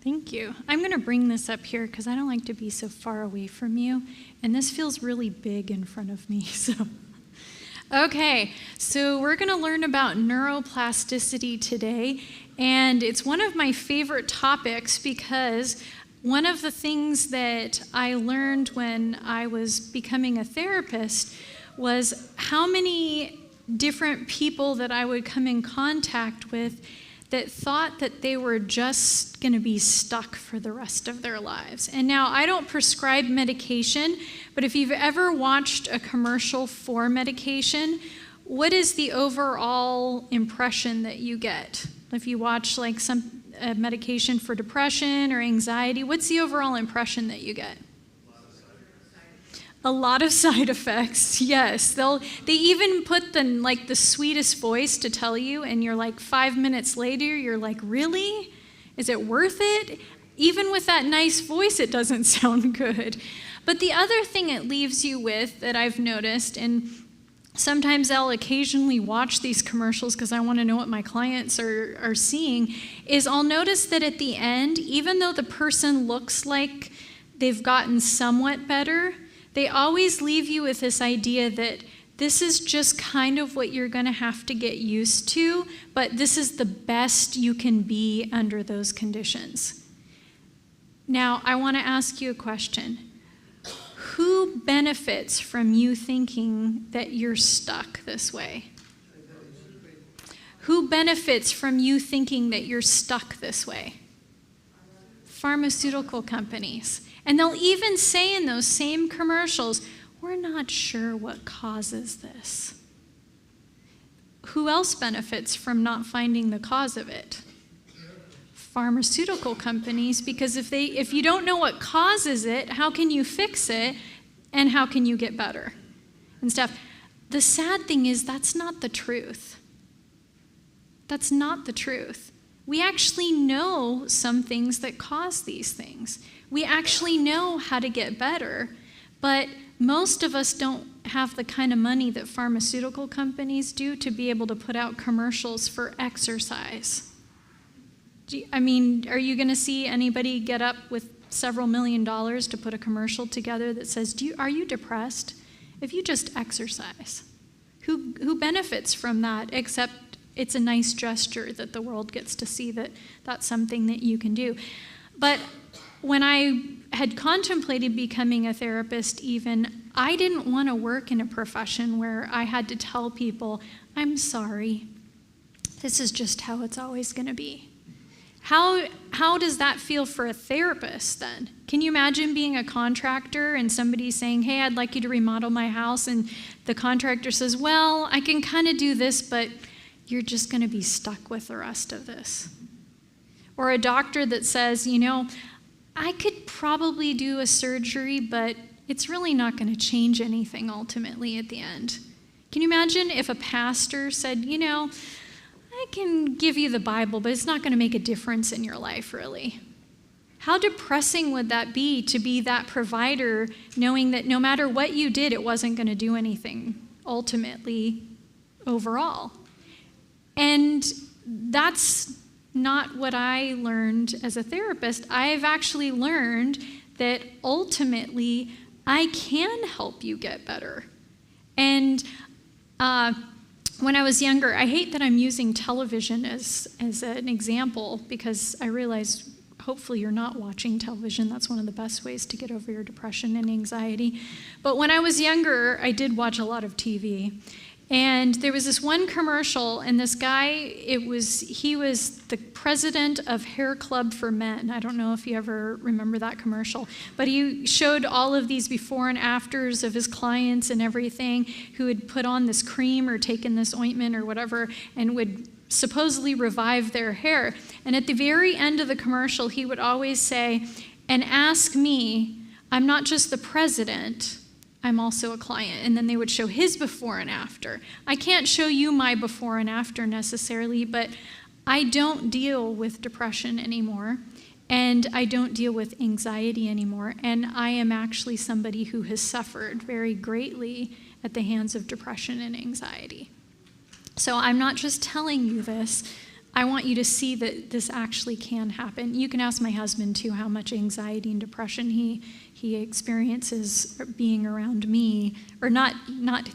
Thank you. I'm going to bring this up here because I don't like to be so far away from you, and this feels really big in front of me. Okay, so we're going to learn about neuroplasticity today, and it's one of my favorite topics because one of the things that I learned when I was becoming a therapist was how many different people that I would come in contact with that thought that they were just going to be stuck for the rest of their lives. And now, I don't prescribe medication, but if you've ever watched a commercial for medication, what is the overall impression that you get? If you watch like some medication for depression or anxiety, what's the overall impression that you get? A lot of side effects, yes. They even put the sweetest voice to tell you, and you're like 5 minutes later, you're like, really? Is it worth it? Even with that nice voice, it doesn't sound good. But the other thing it leaves you with that I've noticed, and sometimes I'll occasionally watch these commercials because I want to know what my clients are seeing, is I'll notice that at the end, even though the person looks like they've gotten somewhat better, they always leave you with this idea that this is just kind of what you're going to have to get used to, but this is the best you can be under those conditions. Now, I want to ask you a question. Who benefits from you thinking that you're stuck this way? Who benefits from you thinking that you're stuck this way? Pharmaceutical companies. And they'll even say in those same commercials, we're not sure what causes this. Who else benefits from not finding the cause of it? Pharmaceutical companies, because if you don't know what causes it, how can you fix it and how can you get better and stuff? The sad thing is that's not the truth. That's not the truth. We actually know some things that cause these things. We actually know how to get better, but most of us don't have the kind of money that pharmaceutical companies do to be able to put out commercials for exercise. Are you going to see anybody get up with several $1 million to put a commercial together that says, are you depressed? If you just exercise. Who benefits from that except it's a nice gesture that the world gets to see that that's something that you can do. But when I had contemplated becoming a therapist even, I didn't want to work in a profession where I had to tell people, I'm sorry, this is just how it's always going to be. How does that feel for a therapist then? Can you imagine being a contractor and somebody saying, hey, I'd like you to remodel my house, and the contractor says, well, I can kind of do this, but you're just going to be stuck with the rest of this. Or a doctor that says, I could probably do a surgery, but it's really not going to change anything ultimately at the end. Can you imagine if a pastor said, I can give you the Bible, but it's not going to make a difference in your life, really? How depressing would that be to be that provider, knowing that no matter what you did, it wasn't going to do anything ultimately overall? And that's not what I learned as a therapist. I've actually learned that ultimately I can help you get better. And when I was younger, I hate that I'm using television as an example because I realize hopefully you're not watching television. That's one of the best ways to get over your depression and anxiety. But when I was younger, I did watch a lot of TV. And there was this one commercial, and this guy, he was the president of Hair Club for Men. I don't know if you ever remember that commercial, but he showed all of these before and afters of his clients and everything who had put on this cream or taken this ointment or whatever and would supposedly revive their hair. And at the very end of the commercial, he would always say, and ask me, I'm not just the president, I'm also a client. And then they would show his before and after. I can't show you my before and after necessarily, but I don't deal with depression anymore, and I don't deal with anxiety anymore, and I am actually somebody who has suffered very greatly at the hands of depression and anxiety. So I'm not just telling you this, I want you to see that this actually can happen. You can ask my husband, too, how much anxiety and depression he experiences being around me. Or not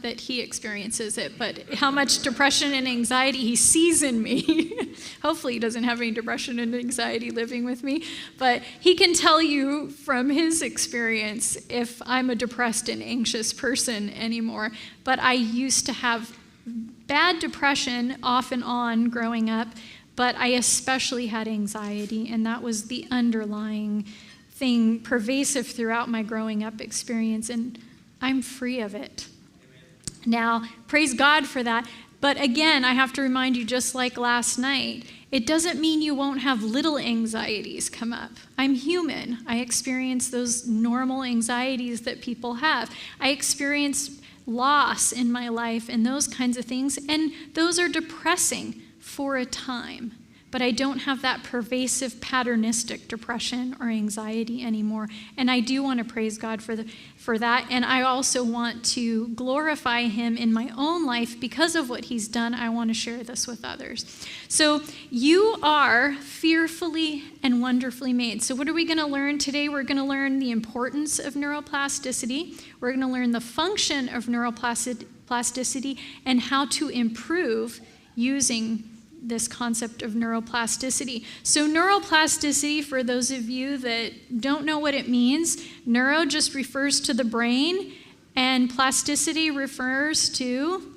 that he experiences it, but how much depression and anxiety he sees in me. Hopefully he doesn't have any depression and anxiety living with me. But he can tell you from his experience if I'm a depressed and anxious person anymore. But I used to have bad depression off and on growing up, but I especially had anxiety, and that was the underlying thing pervasive throughout my growing up experience, and I'm free of it. Amen. Now, praise God for that. But again, I have to remind you, just like last night, it doesn't mean you won't have little anxieties come up. I'm human. I experience those normal anxieties that people have. I experience loss in my life and those kinds of things, and those are depressing for a time, but I don't have that pervasive patternistic depression or anxiety anymore, and I do want to praise God for that, and I also want to glorify him in my own life because of what he's done. I want to share this with others. So you are fearfully and wonderfully made. So what are we going to learn today? We're going to learn the importance of neuroplasticity. We're going to learn the function of neuroplasticity and how to improve using this concept of neuroplasticity. So neuroplasticity, for those of you that don't know what it means, neuro just refers to the brain, and plasticity refers to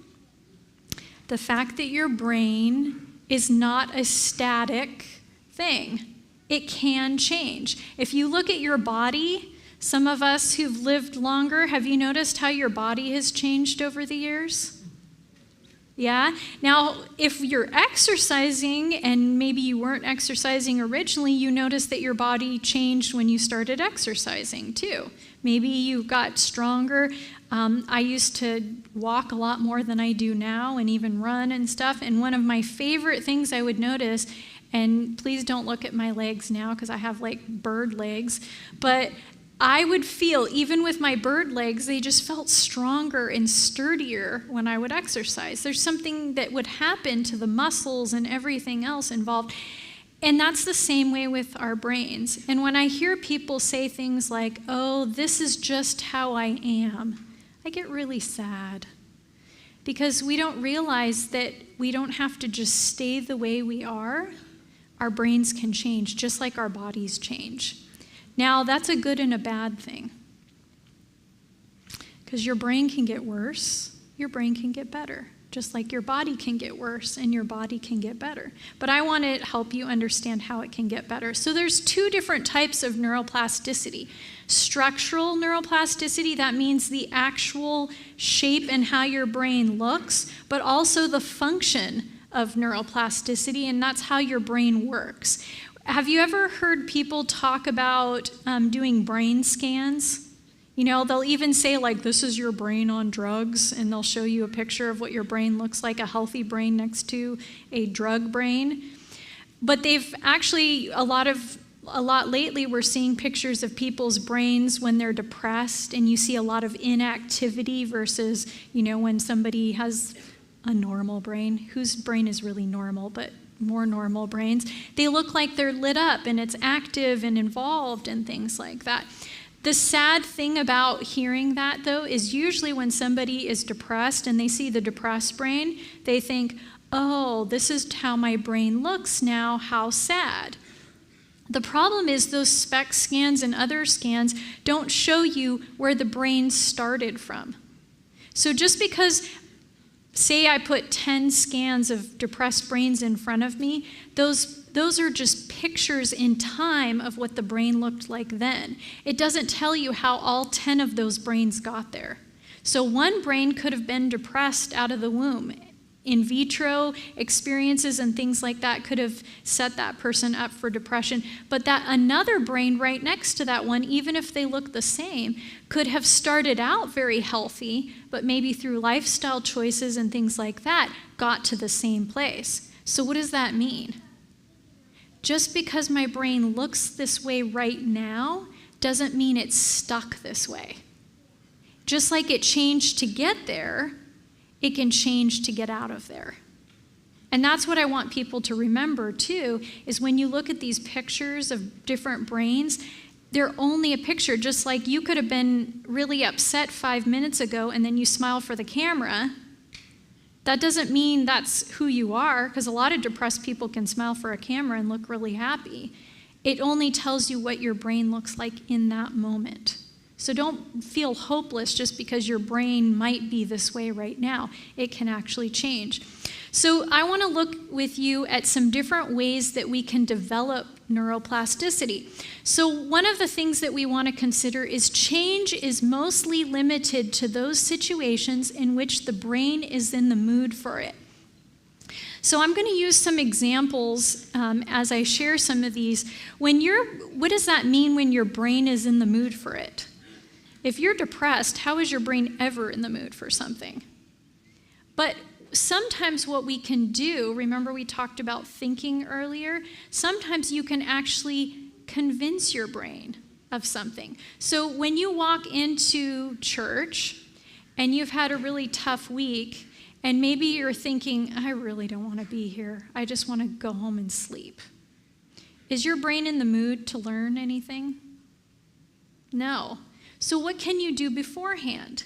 the fact that your brain is not a static thing. It can change. If you look at your body, some of us who've lived longer, have you noticed how your body has changed over the years? Yeah? Now, if you're exercising and maybe you weren't exercising originally, you notice that your body changed when you started exercising too. Maybe you got stronger. I used to walk a lot more than I do now and even run and stuff. And one of my favorite things I would notice, and please don't look at my legs now because I have like bird legs, but I would feel, even with my bird legs, they just felt stronger and sturdier when I would exercise. There's something that would happen to the muscles and everything else involved. And that's the same way with our brains. And when I hear people say things like, oh, this is just how I am, I get really sad. Because we don't realize that we don't have to just stay the way we are. Our brains can change, just like our bodies change. Now, that's a good and a bad thing. Because your brain can get worse, your brain can get better. Just like your body can get worse and your body can get better. But I want to help you understand how it can get better. So there's two different types of neuroplasticity. Structural neuroplasticity, that means the actual shape and how your brain looks, but also the function of neuroplasticity, and that's how your brain works. Have you ever heard people talk about doing brain scans? You know, they'll even say, like, this is your brain on drugs, and they'll show you a picture of what your brain looks like, a healthy brain next to a drug brain. But they've actually, a lot lately, we're seeing pictures of people's brains when they're depressed, and you see a lot of inactivity versus, you know, when somebody has a normal brain, whose brain is really normal, but more normal brains, they look like they're lit up and it's active and involved and things like that. The sad thing about hearing that, though, is usually when somebody is depressed and they see the depressed brain, they think, oh, this is how my brain looks now, how sad. The problem is those SPECT scans and other scans don't show you where the brain started from. So just because, say I put 10 scans of depressed brains in front of me, those are just pictures in time of what the brain looked like then. It doesn't tell you how all 10 of those brains got there. So one brain could have been depressed out of the womb. In vitro experiences and things like that could have set that person up for depression. But that another brain right next to that one, even if they look the same, could have started out very healthy, but maybe through lifestyle choices and things like that, got to the same place. So what does that mean? Just because my brain looks this way right now doesn't mean it's stuck this way. Just like it changed to get there, it can change to get out of there. And that's what I want people to remember too, is when you look at these pictures of different brains, they're only a picture. Just like you could have been really upset 5 minutes ago and then you smile for the camera. That doesn't mean that's who you are, because a lot of depressed people can smile for a camera and look really happy. It only tells you what your brain looks like in that moment. So don't feel hopeless just because your brain might be this way right now. It can actually change. So I want to look with you at some different ways that we can develop neuroplasticity. So one of the things that we want to consider is change is mostly limited to those situations in which the brain is in the mood for it. So I'm going to use some examples as I share some of these. What does that mean when your brain is in the mood for it? If you're depressed, how is your brain ever in the mood for something? But sometimes what we can do, remember we talked about thinking earlier, sometimes you can actually convince your brain of something. So when you walk into church and you've had a really tough week, and maybe you're thinking, I really don't want to be here. I just want to go home and sleep. Is your brain in the mood to learn anything? No. So what can you do beforehand?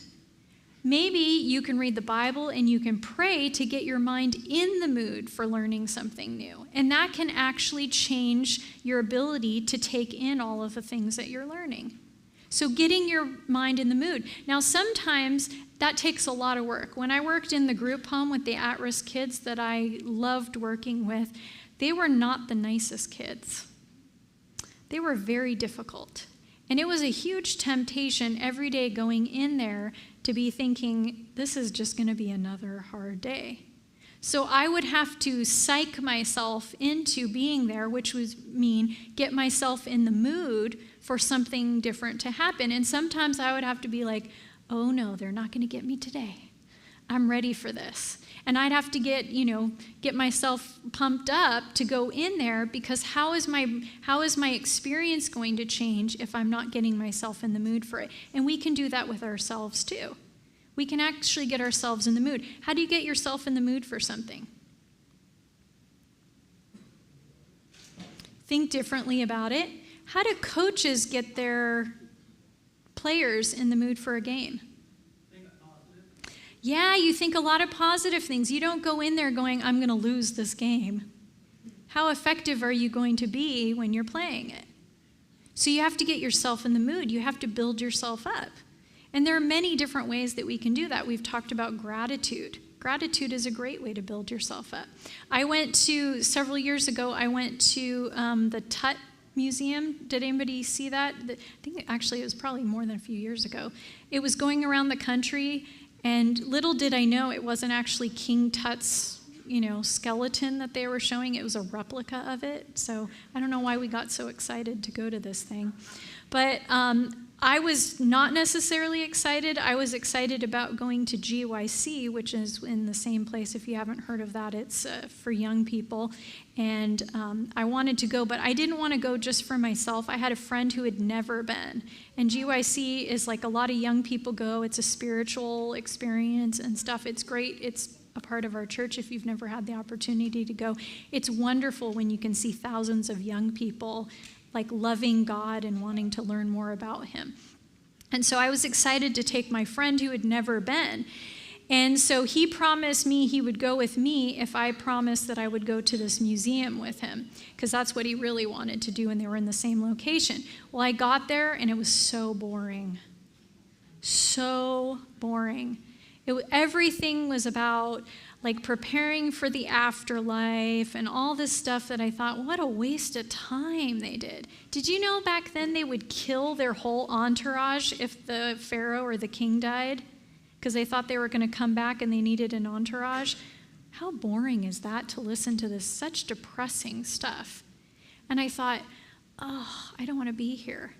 Maybe you can read the Bible and you can pray to get your mind in the mood for learning something new. And that can actually change your ability to take in all of the things that you're learning. So getting your mind in the mood. Now, sometimes that takes a lot of work. When I worked in the group home with the at-risk kids that I loved working with, they were not the nicest kids. They were very difficult. And it was a huge temptation every day going in there to be thinking, this is just going to be another hard day. So I would have to psych myself into being there, which would mean get myself in the mood for something different to happen. And sometimes I would have to be like, oh no, they're not going to get me today. I'm ready for this. And I'd have to get myself pumped up to go in there, because how is my experience going to change if I'm not getting myself in the mood for it? And we can do that with ourselves too. We can actually get ourselves in the mood. How do you get yourself in the mood for something? Think differently about it. How do coaches get their players in the mood for a game? Yeah, you think a lot of positive things. You don't go in there going, I'm going to lose this game. How effective are you going to be when you're playing it? So you have to get yourself in the mood. You have to build yourself up. And there are many different ways that we can do that. We've talked about gratitude. Gratitude is a great way to build yourself up. Several years ago, I went to the Tut Museum. Did anybody see that? I think actually it was probably more than a few years ago. It was going around the country. And little did I know it wasn't actually King Tut's, skeleton that they were showing. It was a replica of it. So I don't know why we got so excited to go to this thing. But I was not necessarily excited. I was excited about going to GYC, which is in the same place. If you haven't heard of that, it's for young people. And I wanted to go, but I didn't want to go just for myself. I had a friend who had never been. And GYC is like a lot of young people go. It's a spiritual experience and stuff. It's great. It's a part of our church if you've never had the opportunity to go. It's wonderful when you can see thousands of young people like loving God and wanting to learn more about him. And so I was excited to take my friend who had never been. And so he promised me he would go with me if I promised that I would go to this museum with him, because that's what he really wanted to do, and they were in the same location. Well, I got there, and it was so boring. So boring. Everything was about like preparing for the afterlife and all this stuff that I thought, what a waste of time they did. Did you know back then they would kill their whole entourage if the pharaoh or the king died? Because they thought they were going to come back and they needed an entourage. How boring is that to listen to this such depressing stuff? And I thought, oh, I don't want to be here.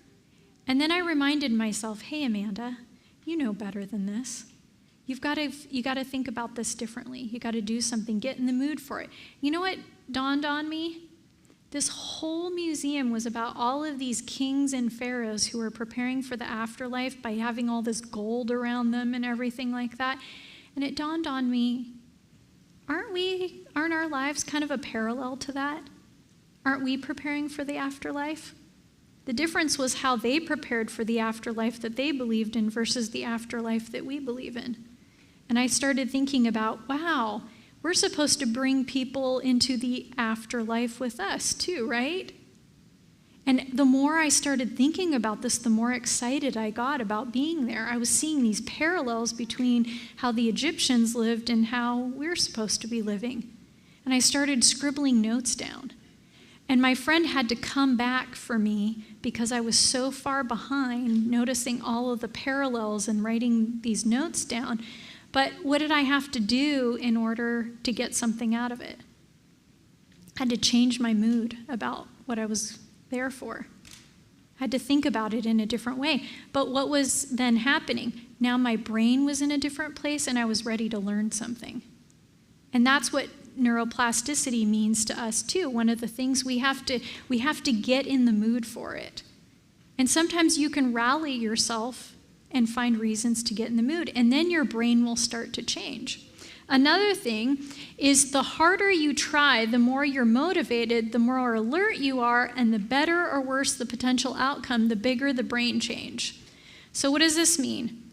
And then I reminded myself, hey, Amanda, you know better than this. You got to think about this differently. You got to do something. Get in the mood for it. You know what dawned on me? This whole museum was about all of these kings and pharaohs who were preparing for the afterlife by having all this gold around them and everything like that. And it dawned on me, aren't our lives kind of a parallel to that? Aren't we preparing for the afterlife? The difference was how they prepared for the afterlife that they believed in versus the afterlife that we believe in. And I started thinking about, wow, we're supposed to bring people into the afterlife with us too, right? And the more I started thinking about this, the more excited I got about being there. I was seeing these parallels between how the Egyptians lived and how we're supposed to be living. And I started scribbling notes down. And my friend had to come back for me because I was so far behind, noticing all of the parallels and writing these notes down. But what did I have to do in order to get something out of it? I had to change my mood about what I was there for. I had to think about it in a different way. But what was then happening? Now my brain was in a different place and I was ready to learn something. And that's what neuroplasticity means to us too. One of the things we have to get in the mood for it. And sometimes you can rally yourself and find reasons to get in the mood, and then your brain will start to change. Another thing is the harder you try, the more you're motivated, the more alert you are, and the better or worse the potential outcome, the bigger the brain change. So what does this mean?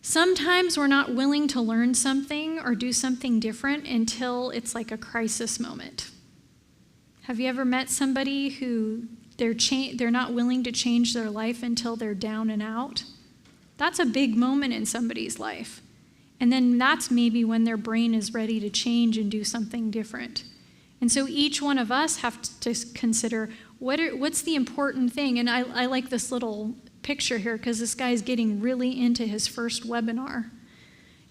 Sometimes we're not willing to learn something or do something different until it's like a crisis moment. Have you ever met somebody who they're not willing to change their life until they're down and out? That's a big moment in somebody's life. And then that's maybe when their brain is ready to change and do something different. And so each one of us have to consider what's the important thing. And I like this little picture here because this guy's getting really into his first webinar.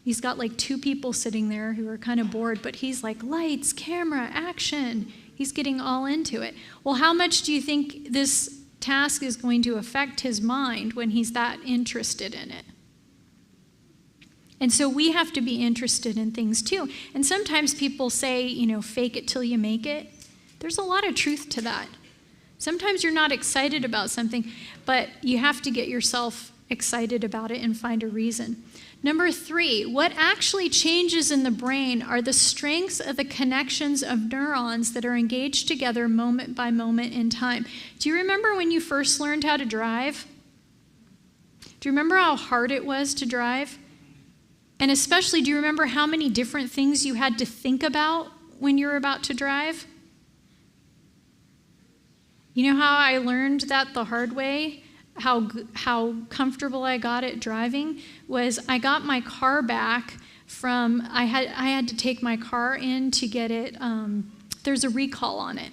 He's got like 2 people sitting there who are kind of bored, but he's like, lights, camera, action. He's getting all into it. Well, how much do you think this task is going to affect his mind when he's that interested in it? And so we have to be interested in things too. And sometimes people say, fake it till you make it. There's a lot of truth to that. Sometimes you're not excited about something, but you have to get yourself excited about it and find a reason. Number 3, what actually changes in the brain are the strengths of the connections of neurons that are engaged together moment by moment in time. Do you remember when you first learned how to drive? Do you remember how hard it was to drive? And especially, do you remember how many different things you had to think about when you were about to drive? You know how I learned that the hard way? How comfortable I got at driving was I got my car back from, I had to take my car in to get it, there's a recall on it.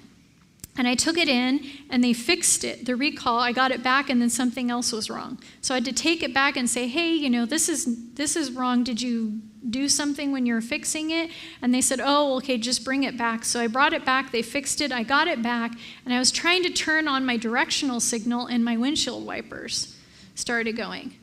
And I took it in and they fixed it, the recall, I got it back and then something else was wrong. So I had to take it back and say, hey, this is wrong, did you do something when you were fixing it? And they said, oh, okay, just bring it back. So I brought it back, they fixed it, I got it back, and I was trying to turn on my directional signal and my windshield wipers started going.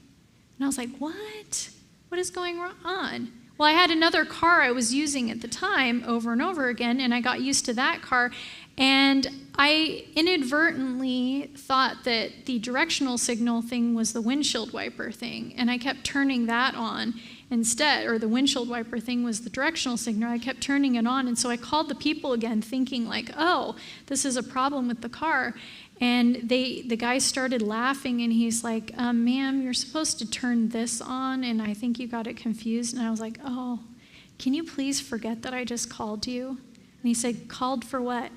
And I was like, what? What is going on? Well, I had another car I was using at the time over and over again, and I got used to that car, and I inadvertently thought that the directional signal thing was the windshield wiper thing, and I kept turning that on instead, or the windshield wiper thing was the directional signal. I kept turning it on, and so I called the people again thinking like, oh, this is a problem with the car. And the guy started laughing, and he's like, ma'am, you're supposed to turn this on, and I think you got it confused. And I was like, oh, can you please forget that I just called you? And he said, called for what?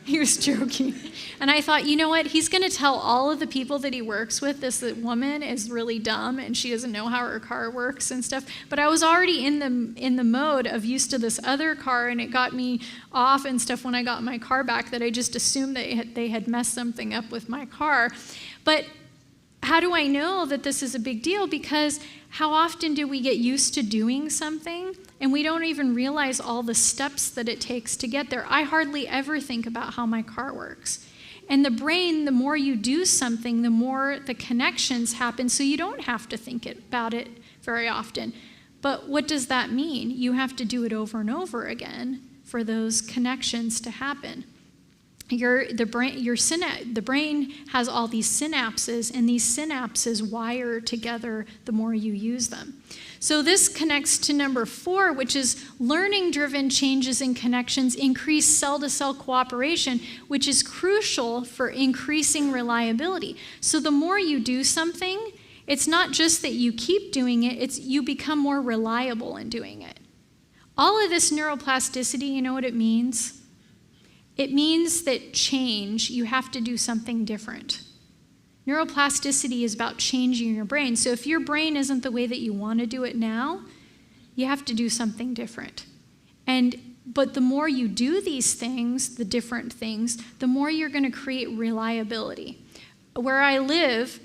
He was joking. And I thought, you know what? He's going to tell all of the people that he works with this woman is really dumb and she doesn't know how her car works and stuff. But I was already in the mode of used to this other car, and it got me off and stuff when I got my car back that I just assumed that they had messed something up with my car. But how do I know that this is a big deal? Because how often do we get used to doing something and we don't even realize all the steps that it takes to get there? I hardly ever think about how my car works. And the brain, the more you do something, the more the connections happen, so you don't have to think about it very often. But what does that mean? You have to do it over and over again for those connections to happen. The brain has all these synapses, and these synapses wire together the more you use them. So this connects to number 4, which is learning-driven changes in connections increase cell-to-cell cooperation, which is crucial for increasing reliability. So the more you do something, it's not just that you keep doing it, it's you become more reliable in doing it. All of this neuroplasticity, you know what it means? It means that change, you have to do something different. Neuroplasticity is about changing your brain. So if your brain isn't the way that you want to do it now, you have to do something different. But the more you do these things, the different things, the more you're going to create reliability. Where I live,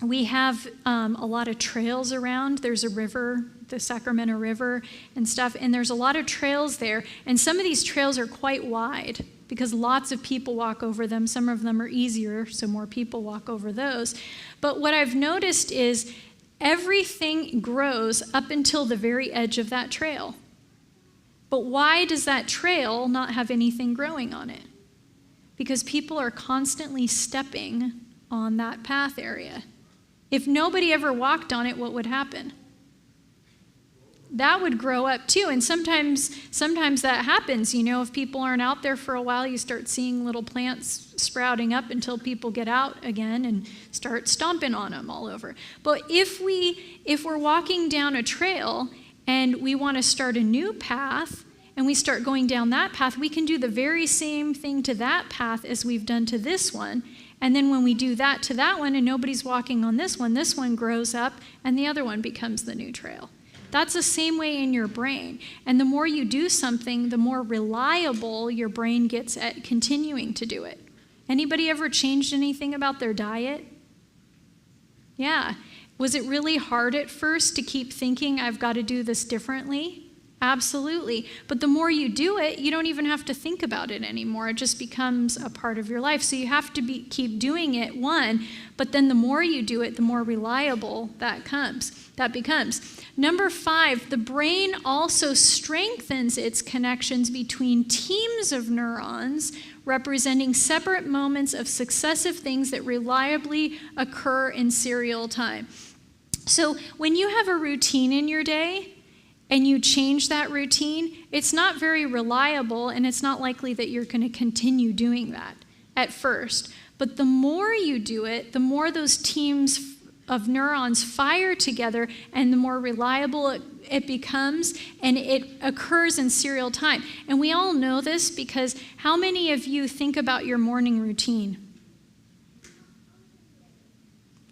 we have a lot of trails around. There's a river, the Sacramento River and stuff, and there's a lot of trails there. And some of these trails are quite wide because lots of people walk over them. Some of them are easier, so more people walk over those. But what I've noticed is everything grows up until the very edge of that trail. But why does that trail not have anything growing on it? Because people are constantly stepping on that path area. If nobody ever walked on it, what would happen? That would grow up too. And sometimes that happens. You know, if people aren't out there for a while, you start seeing little plants sprouting up until people get out again and start stomping on them all over. But if we're walking down a trail and we want to start a new path and we start going down that path, we can do the very same thing to that path as we've done to this one. And then when we do that to that one and nobody's walking on this one grows up and the other one becomes the new trail. That's the same way in your brain. And the more you do something, the more reliable your brain gets at continuing to do it. Anybody ever changed anything about their diet? Yeah. Was it really hard at first to keep thinking, I've got to do this differently? Absolutely. But the more you do it, you don't even have to think about it anymore. It just becomes a part of your life. So you have to keep doing it, one, but then the more you do it, the more reliable that becomes. Number 5, the brain also strengthens its connections between teams of neurons representing separate moments of successive things that reliably occur in serial time. So when you have a routine in your day, and you change that routine, it's not very reliable and it's not likely that you're going to continue doing that at first. But the more you do it, the more those teams of neurons fire together and the more reliable it becomes, and it occurs in serial time. And we all know this because how many of you think about your morning routine?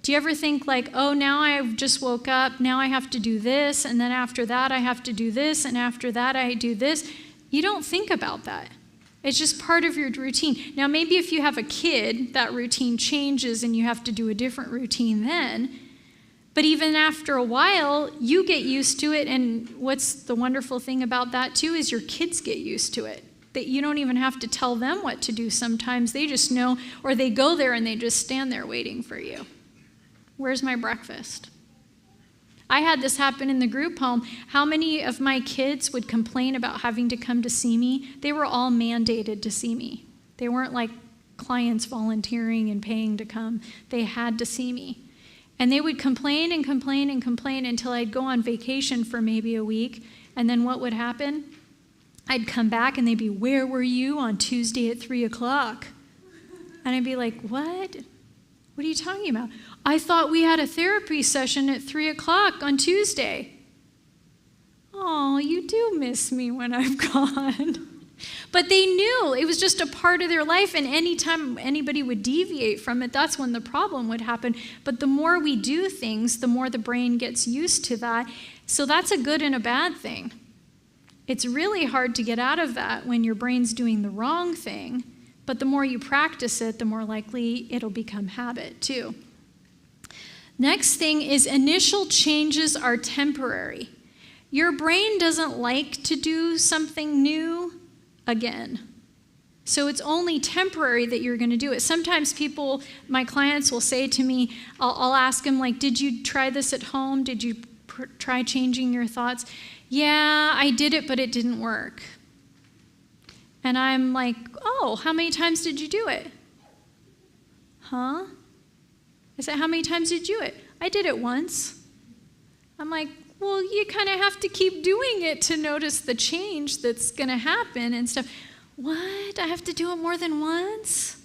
Do you ever think like, oh, now I just woke up, now I have to do this, and then after that I have to do this, and after that I do this? You don't think about that. It's just part of your routine. Now maybe if you have a kid, that routine changes and you have to do a different routine then. But even after a while, you get used to it, and what's the wonderful thing about that too is your kids get used to it. That you don't even have to tell them what to do sometimes. They just know, or they go there and they just stand there waiting for you. Where's my breakfast? I had this happen in the group home. How many of my kids would complain about having to come to see me? They were all mandated to see me. They weren't like clients volunteering and paying to come. They had to see me. And they would complain and complain and complain until I'd go on vacation for maybe a week. And then what would happen? I'd come back and they'd be, where were you on Tuesday at 3 o'clock? And I'd be like, what? What are you talking about? I thought we had a therapy session at 3 o'clock on Tuesday. Oh, you do miss me when I've gone. But they knew it was just a part of their life, and anytime anybody would deviate from it, that's when the problem would happen. But the more we do things, the more the brain gets used to that. So that's a good and a bad thing. It's really hard to get out of that when your brain's doing the wrong thing. But the more you practice it, the more likely it'll become habit too. Next thing is initial changes are temporary. Your brain doesn't like to do something new again. So it's only temporary that you're going to do it. Sometimes people, my clients will say to me, I'll ask them like, did you try this at home? Did you try changing your thoughts? Yeah, I did it, but it didn't work. And I'm like, oh, how many times did you do it? Huh? I said, how many times did you do it? I did it once. I'm like, Well, you kind of have to keep doing it to notice the change that's going to happen and stuff. What? I have to do it more than once?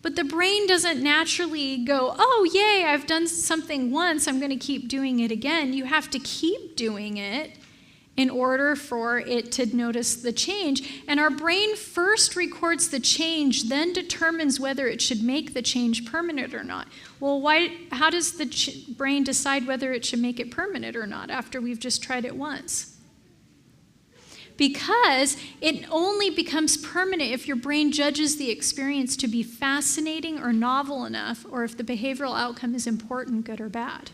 But the brain doesn't naturally go, oh, yay, I've done something once, I'm going to keep doing it again. You have to keep doing it in order for it to notice the change. And our brain first records the change, then determines whether it should make the change permanent or not. Well, how does the brain decide whether it should make it permanent or not after we've just tried it once? Because it only becomes permanent if your brain judges the experience to be fascinating or novel enough, or if the behavioral outcome is important, good or bad.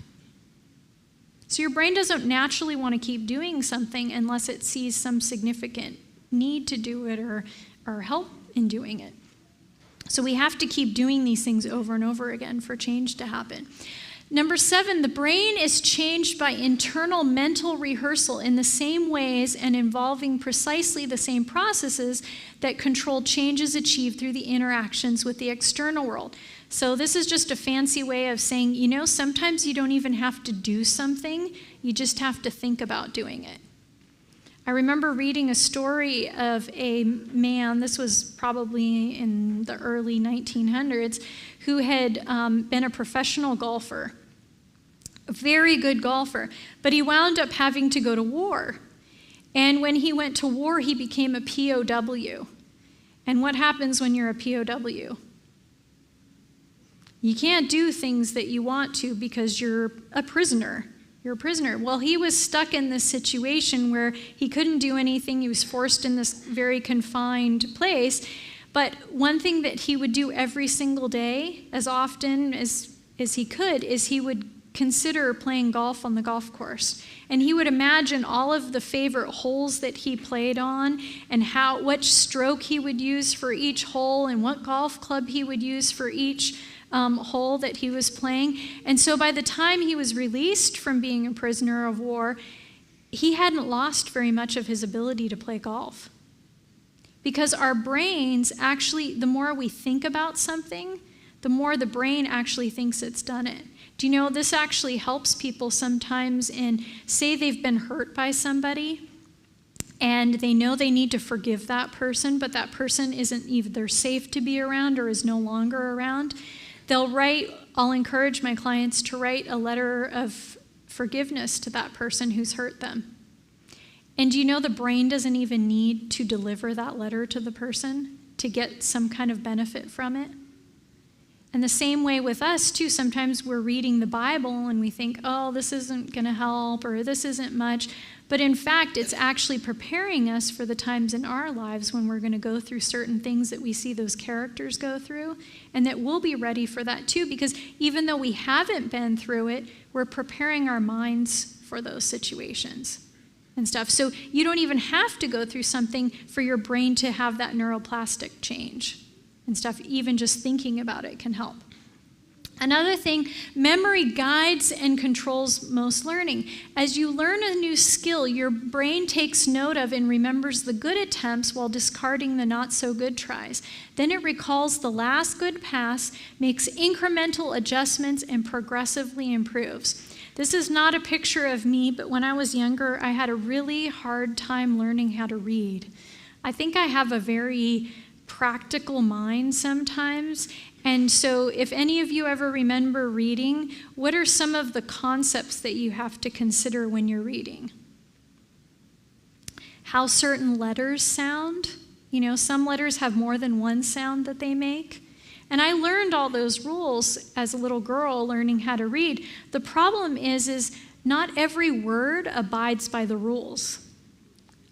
So your brain doesn't naturally want to keep doing something unless it sees some significant need to do it or help in doing it. So we have to keep doing these things over and over again for change to happen. Number 7, the brain is changed by internal mental rehearsal in the same ways and involving precisely the same processes that control changes achieved through the interactions with the external world. So this is just a fancy way of saying, sometimes you don't even have to do something, you just have to think about doing it. I remember reading a story of a man, this was probably in the early 1900s, who had been a professional golfer, a very good golfer, but he wound up having to go to war. And when he went to war, he became a POW. And what happens when you're a POW? You can't do things that you want to because you're a prisoner. You're a prisoner. Well, he was stuck in this situation where he couldn't do anything. He was forced in this very confined place. But one thing that he would do every single day, as often as he could, is he would consider playing golf on the golf course. And he would imagine all of the favorite holes that he played on and which stroke he would use for each hole and what golf club he would use for each hole that he was playing. And so by the time he was released from being a prisoner of war, he hadn't lost very much of his ability to play golf. Because our brains actually, the more we think about something, the more the brain actually thinks it's done it. Do you know this actually helps people sometimes say they've been hurt by somebody and they know they need to forgive that person, but that person isn't either safe to be around or is no longer around. I'll encourage my clients to write a letter of forgiveness to that person who's hurt them. And do you know the brain doesn't even need to deliver that letter to the person to get some kind of benefit from it? And the same way with us, too. Sometimes we're reading the Bible and we think, oh, this isn't going to help or this isn't much. But in fact, it's actually preparing us for the times in our lives when we're going to go through certain things that we see those characters go through, and that we'll be ready for that, too. Because even though we haven't been through it, we're preparing our minds for those situations and stuff. So you don't even have to go through something for your brain to have that neuroplastic change and stuff. Even just thinking about it can help. Another thing, memory guides and controls most learning. As you learn a new skill, your brain takes note of and remembers the good attempts while discarding the not so good tries. Then it recalls the last good pass, makes incremental adjustments, and progressively improves. This is not a picture of me, but when I was younger, I had a really hard time learning how to read. I think I have a very practical mind sometimes. And so if any of you ever remember reading, what are some of the concepts that you have to consider when you're reading? How certain letters sound. Some letters have more than one sound that they make. And I learned all those rules as a little girl learning how to read. The problem is not every word abides by the rules.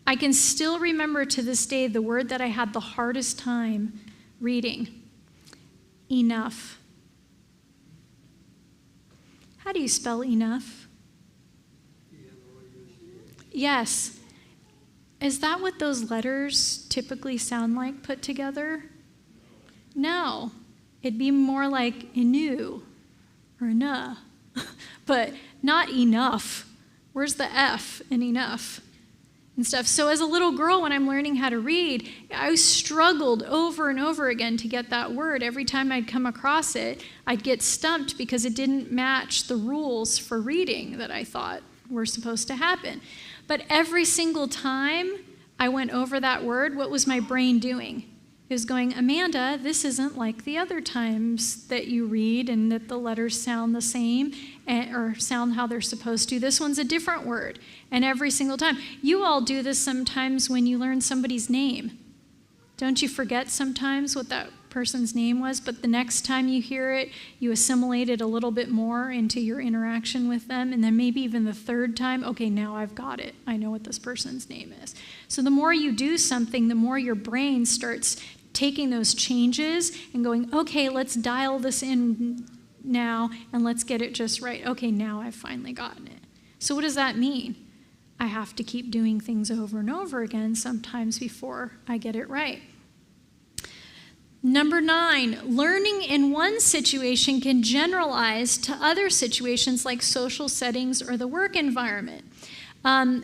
I can still remember to this day the word that I had the hardest time reading. Enough. How do you spell enough? Yes. Is that what those letters typically sound like put together? No. It'd be more like enu or ena, but not enough. Where's the F in enough? And stuff. So as a little girl, when I'm learning how to read, I struggled over and over again to get that word. Every time I'd come across it, I'd get stumped because it didn't match the rules for reading that I thought were supposed to happen. But every single time I went over that word, what was my brain doing? It was going, Amanda, this isn't like the other times that you read and that the letters sound the same or sound how they're supposed to. This one's a different word. And every single time. You all do this sometimes when you learn somebody's name. Don't you forget sometimes what that person's name was, but the next time you hear it, you assimilate it a little bit more into your interaction with them, and then maybe even the third time, okay, now I've got it. I know what this person's name is. So the more you do something, the more your brain starts taking those changes and going, okay, let's dial this in now, and let's get it just right. Okay, now I've finally gotten it. So what does that mean? I have to keep doing things over and over again sometimes before I get it right. Number 9, learning in one situation can generalize to other situations like social settings or the work environment. I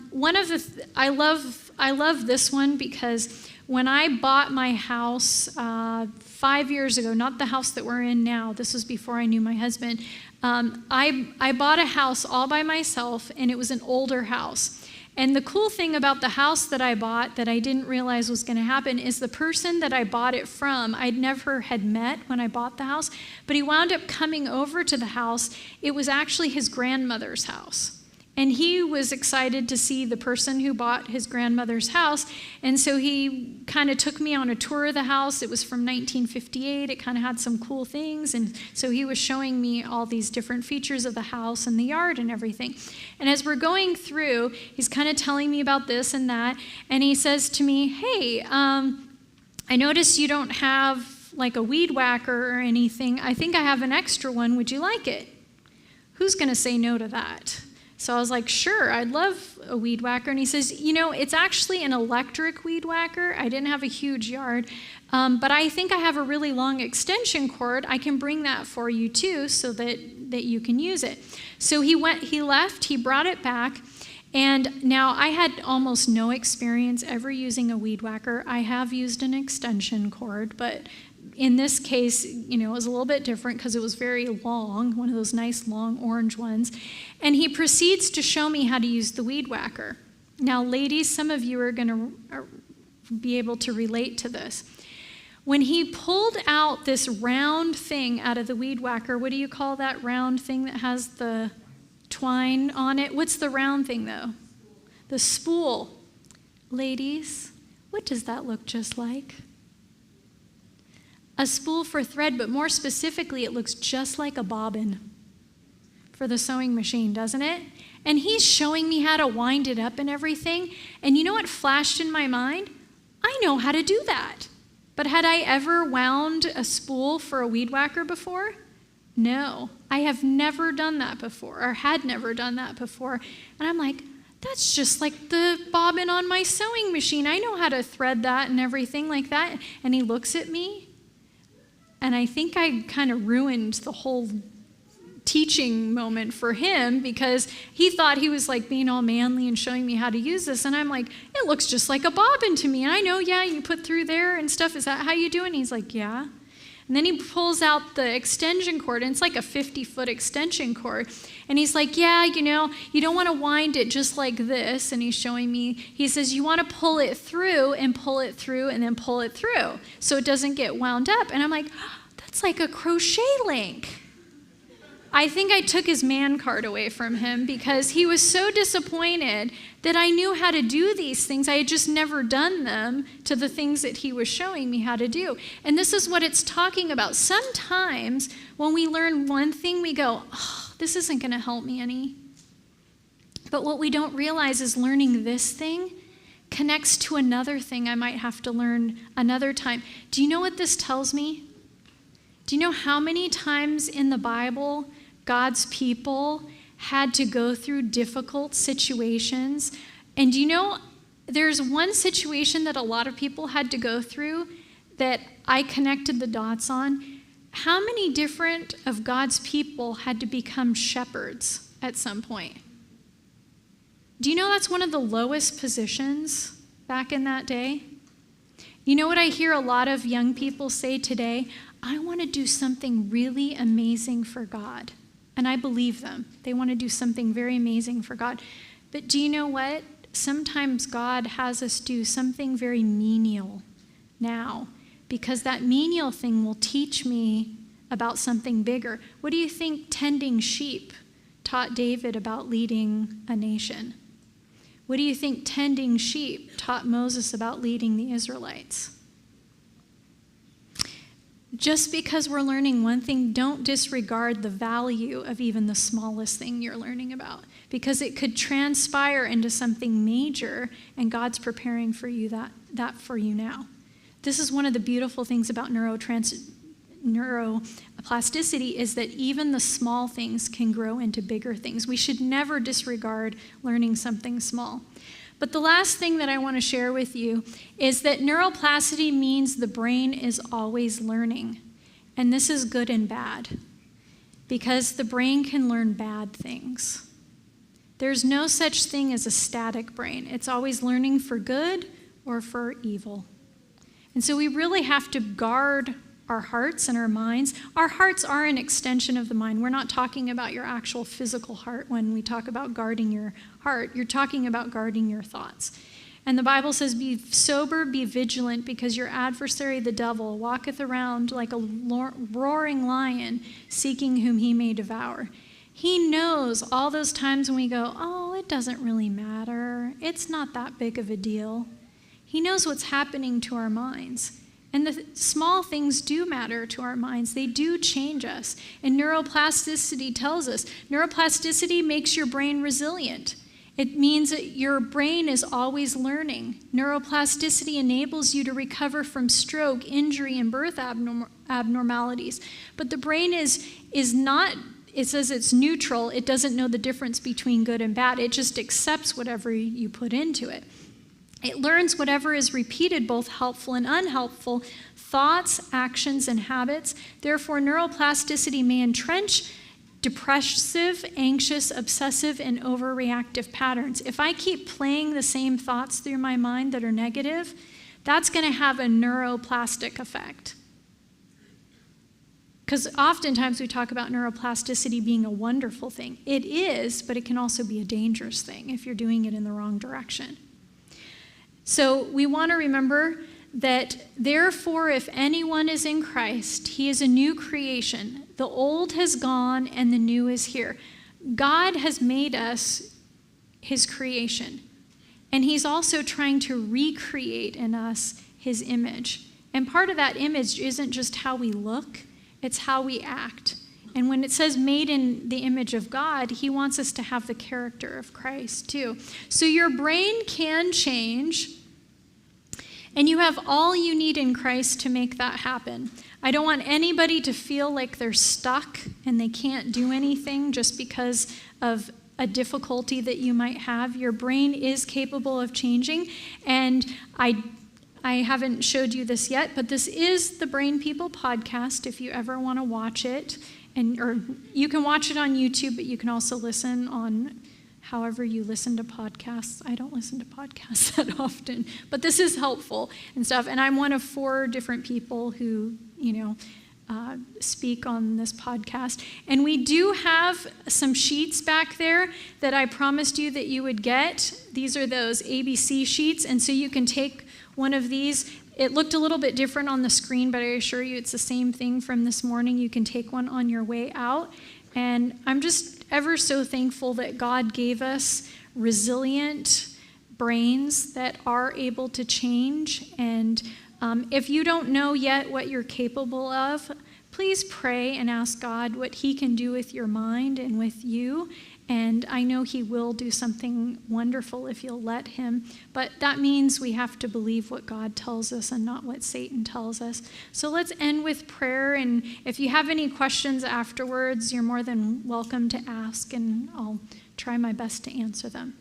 love this one because when I bought my house 5 years ago, not the house that we're in now, this was before I knew my husband, I bought a house all by myself, and it was an older house. And the cool thing about the house that I bought that I didn't realize was going to happen is the person that I bought it from, I'd never had met when I bought the house, but he wound up coming over to the house. It was actually his grandmother's house. And he was excited to see the person who bought his grandmother's house. And so he kind of took me on a tour of the house. It was from 1958. It kind of had some cool things. And so he was showing me all these different features of the house and the yard and everything. And as we're going through, he's kind of telling me about this and that. And he says to me, hey, I noticed you don't have like a weed whacker or anything. I think I have an extra one. Would you like it? Who's going to say no to that? So I was like, sure, I'd love a weed whacker. And he says, it's actually an electric weed whacker. I didn't have a huge yard, but I think I have a really long extension cord. I can bring that for you too so that you can use it. So he left, he brought it back. And now I had almost no experience ever using a weed whacker. I have used an extension cord, but in this case, it was a little bit different because it was very long, one of those nice long orange ones. And he proceeds to show me how to use the weed whacker. Now, ladies, some of you are going to be able to relate to this. When he pulled out this round thing out of the weed whacker, what do you call that round thing that has the twine on it? What's the round thing, though? The spool. Ladies, what does that look just like? A spool for thread, but more specifically, it looks just like a bobbin for the sewing machine, doesn't it? And he's showing me how to wind it up and everything. And you know what flashed in my mind? I know how to do that. But had I ever wound a spool for a weed whacker before? No, I have never done that before, or had never done that before. And I'm like, that's just like the bobbin on my sewing machine. I know how to thread that and everything like that. And he looks at me, and I think I kind of ruined the whole teaching moment for him because he thought he was like being all manly and showing me how to use this. And I'm like, it looks just like a bobbin to me. And I know, yeah, you put through there and stuff. Is that how you do it? And he's like, yeah. And then he pulls out the extension cord, and it's like a 50-foot extension cord. And he's like, yeah, you don't want to wind it just like this. And he's showing me, he says, you want to pull it through and then pull it through so it doesn't get wound up. And I'm like, oh, that's like a crochet link. I think I took his man card away from him because he was so disappointed that I knew how to do these things. I had just never done them to the things that he was showing me how to do. And this is what it's talking about. Sometimes when we learn one thing, we go, oh, this isn't going to help me any. But what we don't realize is learning this thing connects to another thing I might have to learn another time. Do you know what this tells me? Do you know how many times in the Bible God's people had to go through difficult situations? And do you know there's one situation that a lot of people had to go through that I connected the dots on? How many different of God's people had to become shepherds at some point? Do you know that's one of the lowest positions back in that day? You know what I hear a lot of young people say today? I want to do something really amazing for God. And I believe them. They want to do something very amazing for God. But do you know what? Sometimes God has us do something very menial now, because that menial thing will teach me about something bigger. What do you think tending sheep taught David about leading a nation? What do you think tending sheep taught Moses about leading the Israelites? Just because we're learning one thing, don't disregard the value of even the smallest thing you're learning about, because it could transpire into something major, and God's preparing for you that for you now. This is one of the beautiful things about neuroplasticity, is that even the small things can grow into bigger things. We should never disregard learning something small. But the last thing that I want to share with you is that neuroplasticity means the brain is always learning. And this is good and bad, because the brain can learn bad things. There's no such thing as a static brain. It's always learning for good or for evil. And so we really have to guard our hearts and our minds. Our hearts are an extension of the mind. We're not talking about your actual physical heart when we talk about guarding your heart. You're talking about guarding your thoughts. And the Bible says, be sober, be vigilant, because your adversary, the devil, walketh around like a roaring lion, seeking whom he may devour. He knows all those times when we go, oh, it doesn't really matter. It's not that big of a deal. He knows what's happening to our minds. And the small things do matter to our minds. They do change us. And neuroplasticity tells us, neuroplasticity makes your brain resilient. It means that your brain is always learning. Neuroplasticity enables you to recover from stroke, injury, and birth abnormalities. But the brain is not, it says it's neutral. It doesn't know the difference between good and bad. It just accepts whatever you put into it. It learns whatever is repeated, both helpful and unhelpful, thoughts, actions, and habits. Therefore, neuroplasticity may entrench depressive, anxious, obsessive, and overreactive patterns. If I keep playing the same thoughts through my mind that are negative, that's going to have a neuroplastic effect. Because oftentimes we talk about neuroplasticity being a wonderful thing. It is, but it can also be a dangerous thing if you're doing it in the wrong direction. So we want to remember that, therefore, if anyone is in Christ, he is a new creation. The old has gone and the new is here. God has made us his creation, and he's also trying to recreate in us his image. And part of that image isn't just how we look, it's how we act. And when it says made in the image of God, he wants us to have the character of Christ too. So your brain can change, and you have all you need in Christ to make that happen. I don't want anybody to feel like they're stuck and they can't do anything just because of a difficulty that you might have. Your brain is capable of changing, and I haven't showed you this yet, but this is the Brain People podcast if you ever want to watch it. Or you can watch it on YouTube, but you can also listen on however you listen to podcasts. I don't listen to podcasts that often, but this is helpful and stuff. And I'm one of 4 different people who, speak on this podcast. And we do have some sheets back there that I promised you that you would get. These are those ABC sheets, and so you can take one of these. It looked a little bit different on the screen, but I assure you it's the same thing from this morning. You can take one on your way out. And I'm just ever so thankful that God gave us resilient brains that are able to change. And if you don't know yet what you're capable of, please pray and ask God what he can do with your mind and with you. And I know he will do something wonderful if you'll let him. But that means we have to believe what God tells us and not what Satan tells us. So let's end with prayer. And if you have any questions afterwards, you're more than welcome to ask, and I'll try my best to answer them.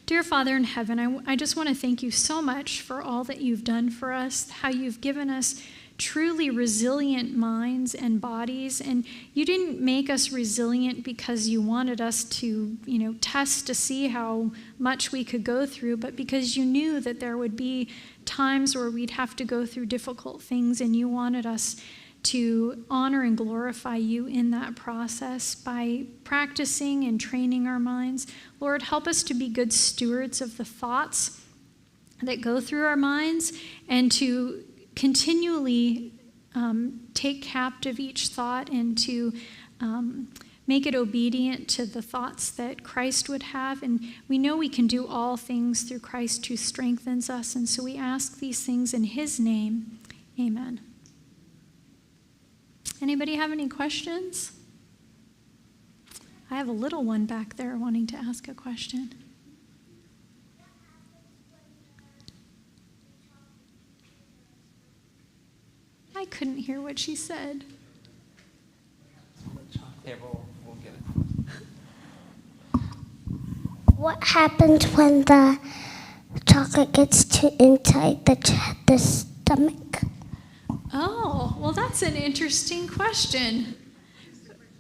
Dear Father in heaven, I just want to thank you so much for all that you've done for us, how you've given us truly resilient minds and bodies. And you didn't make us resilient because you wanted us to, test to see how much we could go through, but because you knew that there would be times where we'd have to go through difficult things, and you wanted us to honor and glorify you in that process by practicing and training our minds. Lord, help us to be good stewards of the thoughts that go through our minds and to continually take captive each thought and to make it obedient to the thoughts that Christ would have. And we know we can do all things through Christ who strengthens us. And so we ask these things in his name. Amen. Anybody have any questions? I have a little one back there wanting to ask a question. I couldn't hear what she said. We'll get it. What happens when the chocolate gets too inside the stomach? Oh, well, that's an interesting question.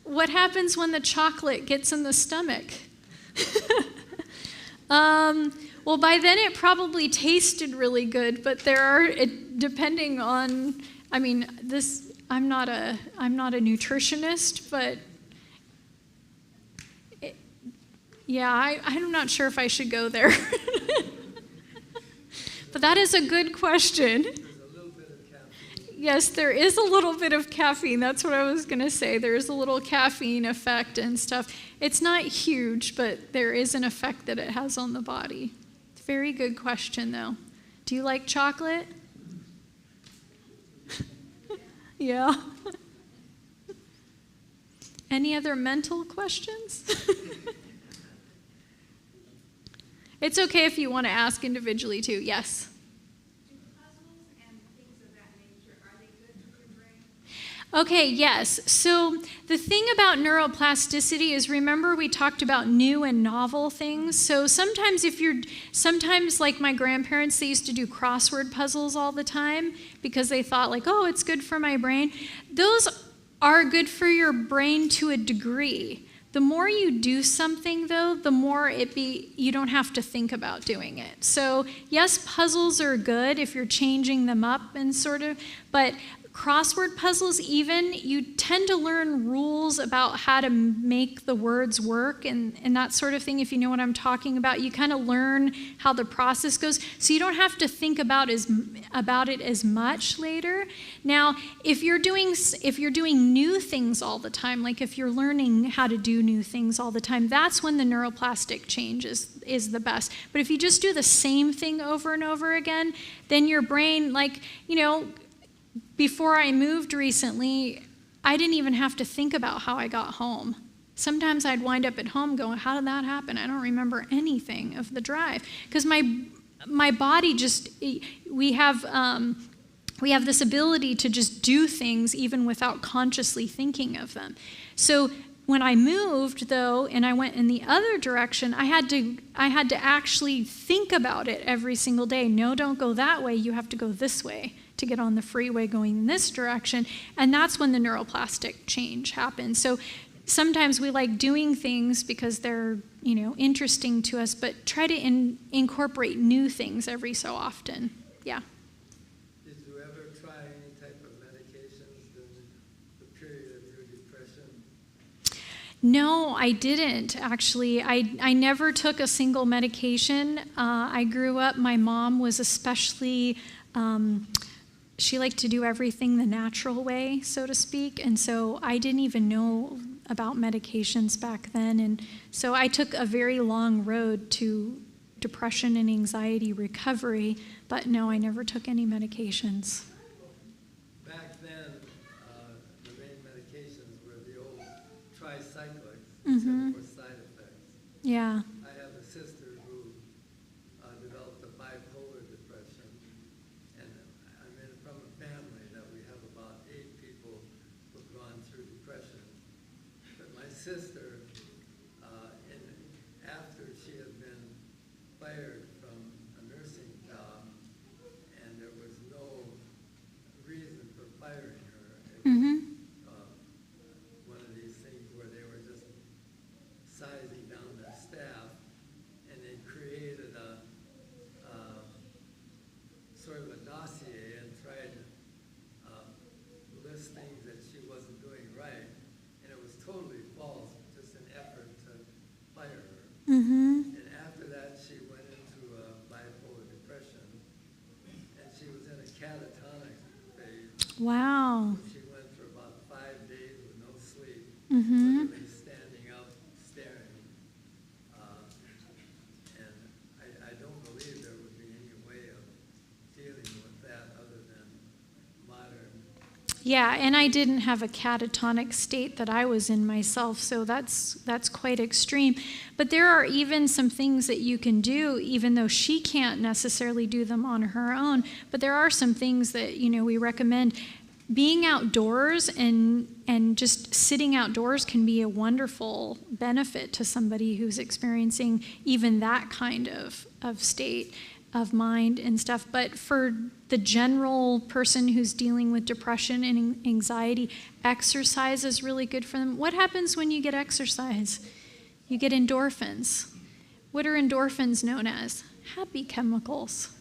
What happens when the chocolate gets in the stomach? Well, by then it probably tasted really good, but depending on, I'm not a nutritionist, but I'm not sure if I should go there. But that is a good question. Yes, there is a little bit of caffeine. That's what I was going to say. There is a little caffeine effect and stuff. It's not huge, but there is an effect that it has on the body. It's a very good question, though. Do you like chocolate? Yeah. Any other mental questions? It's okay if you want to ask individually, too. Yes? Okay, yes. So the thing about neuroplasticity is, remember we talked about new and novel things. So sometimes like my grandparents, they used to do crossword puzzles all the time because they thought like, oh, it's good for my brain. Those are good for your brain to a degree. The more you do something, though, the more you don't have to think about doing it. So yes, puzzles are good if you're changing them up and sort of, but crossword puzzles even, you tend to learn rules about how to make the words work and that sort of thing. If you know what I'm talking about, you kind of learn how the process goes. So you don't have to think about it as much later. Now, if you're doing new things all the time, like if you're learning how to do new things all the time, that's when the neuroplastic change is the best. But if you just do the same thing over and over again, then your brain, before I moved recently, I didn't even have to think about how I got home. Sometimes I'd wind up at home going, how did that happen? I don't remember anything of the drive. Because my body just, we have this ability to just do things even without consciously thinking of them. So when I moved, though, and I went in the other direction, I had to actually think about it every single day. No, don't go that way. You have to go this way to get on the freeway going in this direction. And that's when the neuroplastic change happens. So sometimes we like doing things because they're, interesting to us, but try to incorporate new things every so often. Yeah. Did you ever try any type of medications during the period of your depression? No, I didn't, actually. I never took a single medication. I grew up, my mom was especially, she liked to do everything the natural way, so to speak, and so I didn't even know about medications back then, and so I took a very long road to depression and anxiety recovery, but no, I never took any medications. Back then, the main medications were the old tricyclics, Mm-hmm. except for side effects. Yeah. I have a sister who developed a bipolar depression, and I'm from a family that we have about 8 people who've gone through depression. But my sister, after she had been fired from a nursing job, and there was no reason for firing her, Mm-hmm. one of these things where they were just sizing down their staff, and they created a sort of a dossier and tried listing Wow. She went for about 5 days with no sleep, Mm-hmm. literally standing up, staring. And I don't believe there would be any way of dealing with that other than modern. Yeah, and I didn't have a catatonic state that I was in myself, so that's quite extreme. But there are even some things that you can do, even though she can't necessarily do them on her own. But there are some things that, we recommend. Being outdoors and just sitting outdoors can be a wonderful benefit to somebody who's experiencing even that kind of state of mind and stuff. But for the general person who's dealing with depression and anxiety, exercise is really good for them. What happens when you get exercise? You get endorphins. What are endorphins known as? Happy chemicals.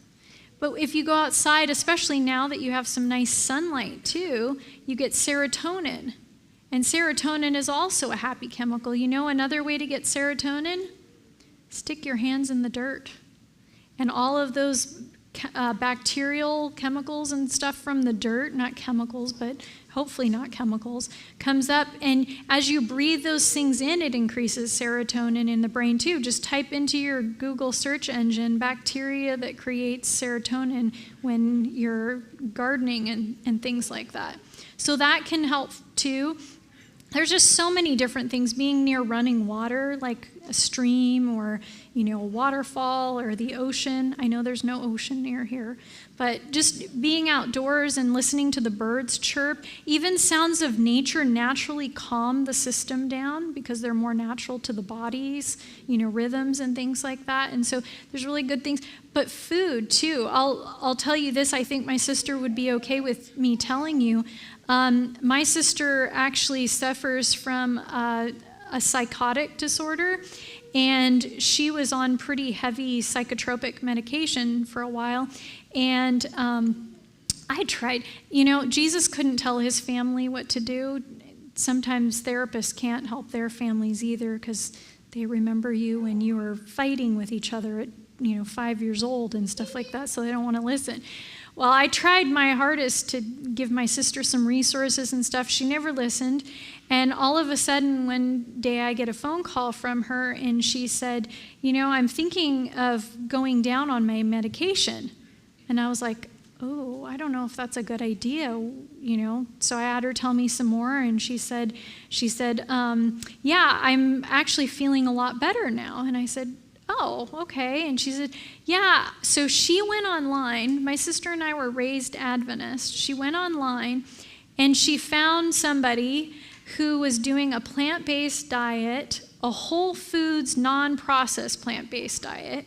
But if you go outside, especially now that you have some nice sunlight too, you get serotonin. And serotonin is also a happy chemical. You know another way to get serotonin? Stick your hands in the dirt. And all of those bacterial chemicals and stuff from the dirt, not chemicals, but hopefully not chemicals, comes up. And as you breathe those things in, it increases serotonin in the brain too. Just type into your Google search engine bacteria that creates serotonin when you're gardening and things like that. So that can help too. There's just so many different things. Being near running water, like a stream or, a waterfall or the ocean. I know there's no ocean near here. But just being outdoors and listening to the birds chirp, even sounds of nature naturally calm the system down because they're more natural to the body's, rhythms and things like that. And so there's really good things. But food, too. I'll tell you this. I think my sister would be okay with me telling you. My sister actually suffers from a psychotic disorder, and she was on pretty heavy psychotropic medication for a while. And I tried. Jesus couldn't tell his family what to do. Sometimes therapists can't help their families either because they remember you when you were fighting with each other at 5 years old and stuff like that, so they don't want to listen. Well, I tried my hardest to give my sister some resources and stuff. She never listened. And all of a sudden, one day I get a phone call from her, and she said, I'm thinking of going down on my medication. And I was like, oh, I don't know if that's a good idea, So I had her tell me some more, and she said, yeah, I'm actually feeling a lot better now. And I said, oh, okay. And she said, yeah. So she went online. My sister and I were raised Adventist. She went online and she found somebody who was doing a plant-based diet, a whole foods, non-processed plant-based diet.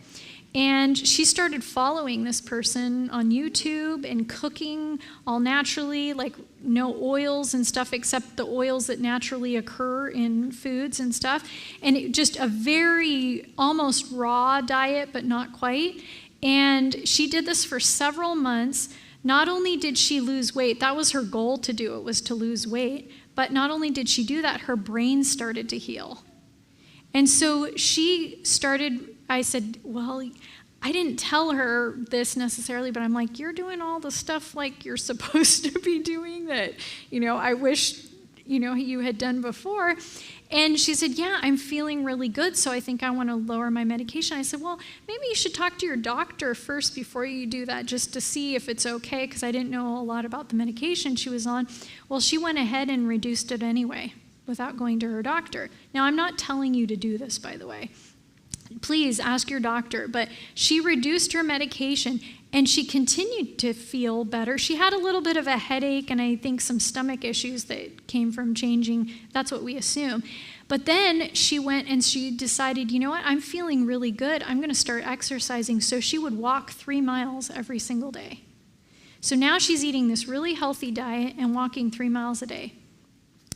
And she started following this person on YouTube and cooking all naturally, like no oils and stuff except the oils that naturally occur in foods and stuff. And it just a very almost raw diet, but not quite. And she did this for several months. Not only did she lose weight, that was her goal to do it, was to lose weight. But not only did she do that, her brain started to heal. And so she started, I said, well, I didn't tell her this necessarily, but I'm like, you're doing all the stuff like you're supposed to be doing that, I wish, you had done before. And she said, yeah, I'm feeling really good, so I think I want to lower my medication. I said, well, maybe you should talk to your doctor first before you do that, just to see if it's okay, because I didn't know a lot about the medication she was on. Well, she went ahead and reduced it anyway without going to her doctor. Now, I'm not telling you to do this, by the way. Please ask your doctor. But she reduced her medication, and she continued to feel better. She had a little bit of a headache and I think some stomach issues that came from changing. That's what we assume. But then she went and she decided, you know what, I'm feeling really good. I'm going to start exercising. So she would walk 3 miles every single day. So now she's eating this really healthy diet and walking 3 miles a day.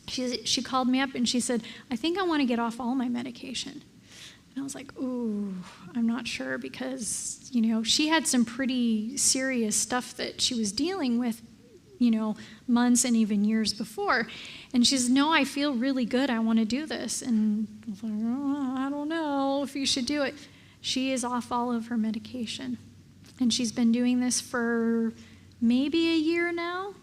She called me up and she said, I think I want to get off all my medication. And I was like, ooh, I'm not sure because, she had some pretty serious stuff that she was dealing with, months and even years before. And she says, no, I feel really good. I want to do this. And I was like, oh, I don't know if you should do it. She is off all of her medication. And she's been doing this for maybe a year now.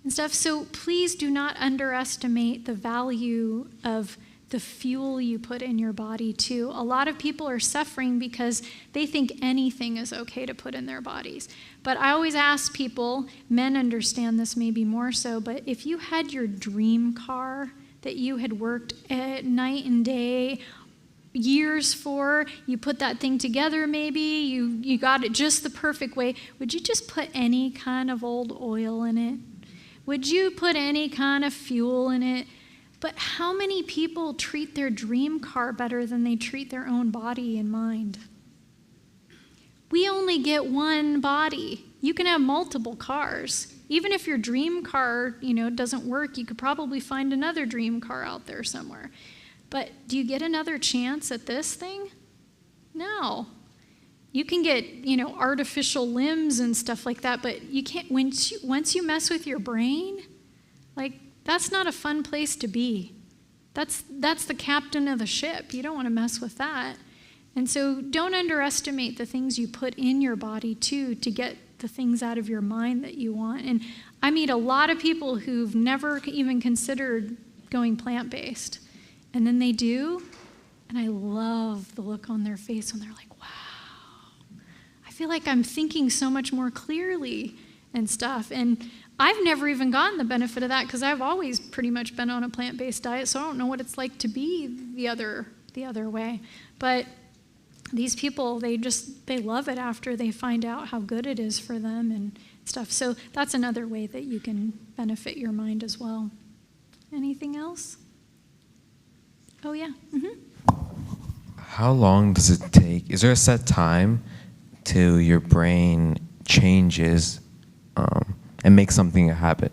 and stuff. So please do not underestimate the value of the fuel you put in your body too. A lot of people are suffering because they think anything is okay to put in their bodies. But I always ask people, men understand this maybe more so, but if you had your dream car that you had worked at night and day, years for, you put that thing together maybe, you got it just the perfect way, would you just put any kind of old oil in it? Would you put any kind of fuel in it? But how many people treat their dream car better than they treat their own body and mind? We only get one body. You can have multiple cars. Even if your dream car, doesn't work, you could probably find another dream car out there somewhere. But do you get another chance at this thing? No. You can get, artificial limbs and stuff like that, but you can't, once you mess with your brain, that's not a fun place to be. That's the captain of the ship. You don't want to mess with that. And so don't underestimate the things you put in your body too to get the things out of your mind that you want. And I meet a lot of people who've never even considered going plant-based. And then they do, and I love the look on their face when they're like, wow, I feel like I'm thinking so much more clearly and stuff. And I've never even gotten the benefit of that because I've always pretty much been on a plant-based diet, so I don't know what it's like to be the other way. But these people, they love it after they find out how good it is for them and stuff. So that's another way that you can benefit your mind as well. Anything else? Oh, yeah. Mm-hmm. How long does it take? Is there a set time till your brain changes and makes something a habit?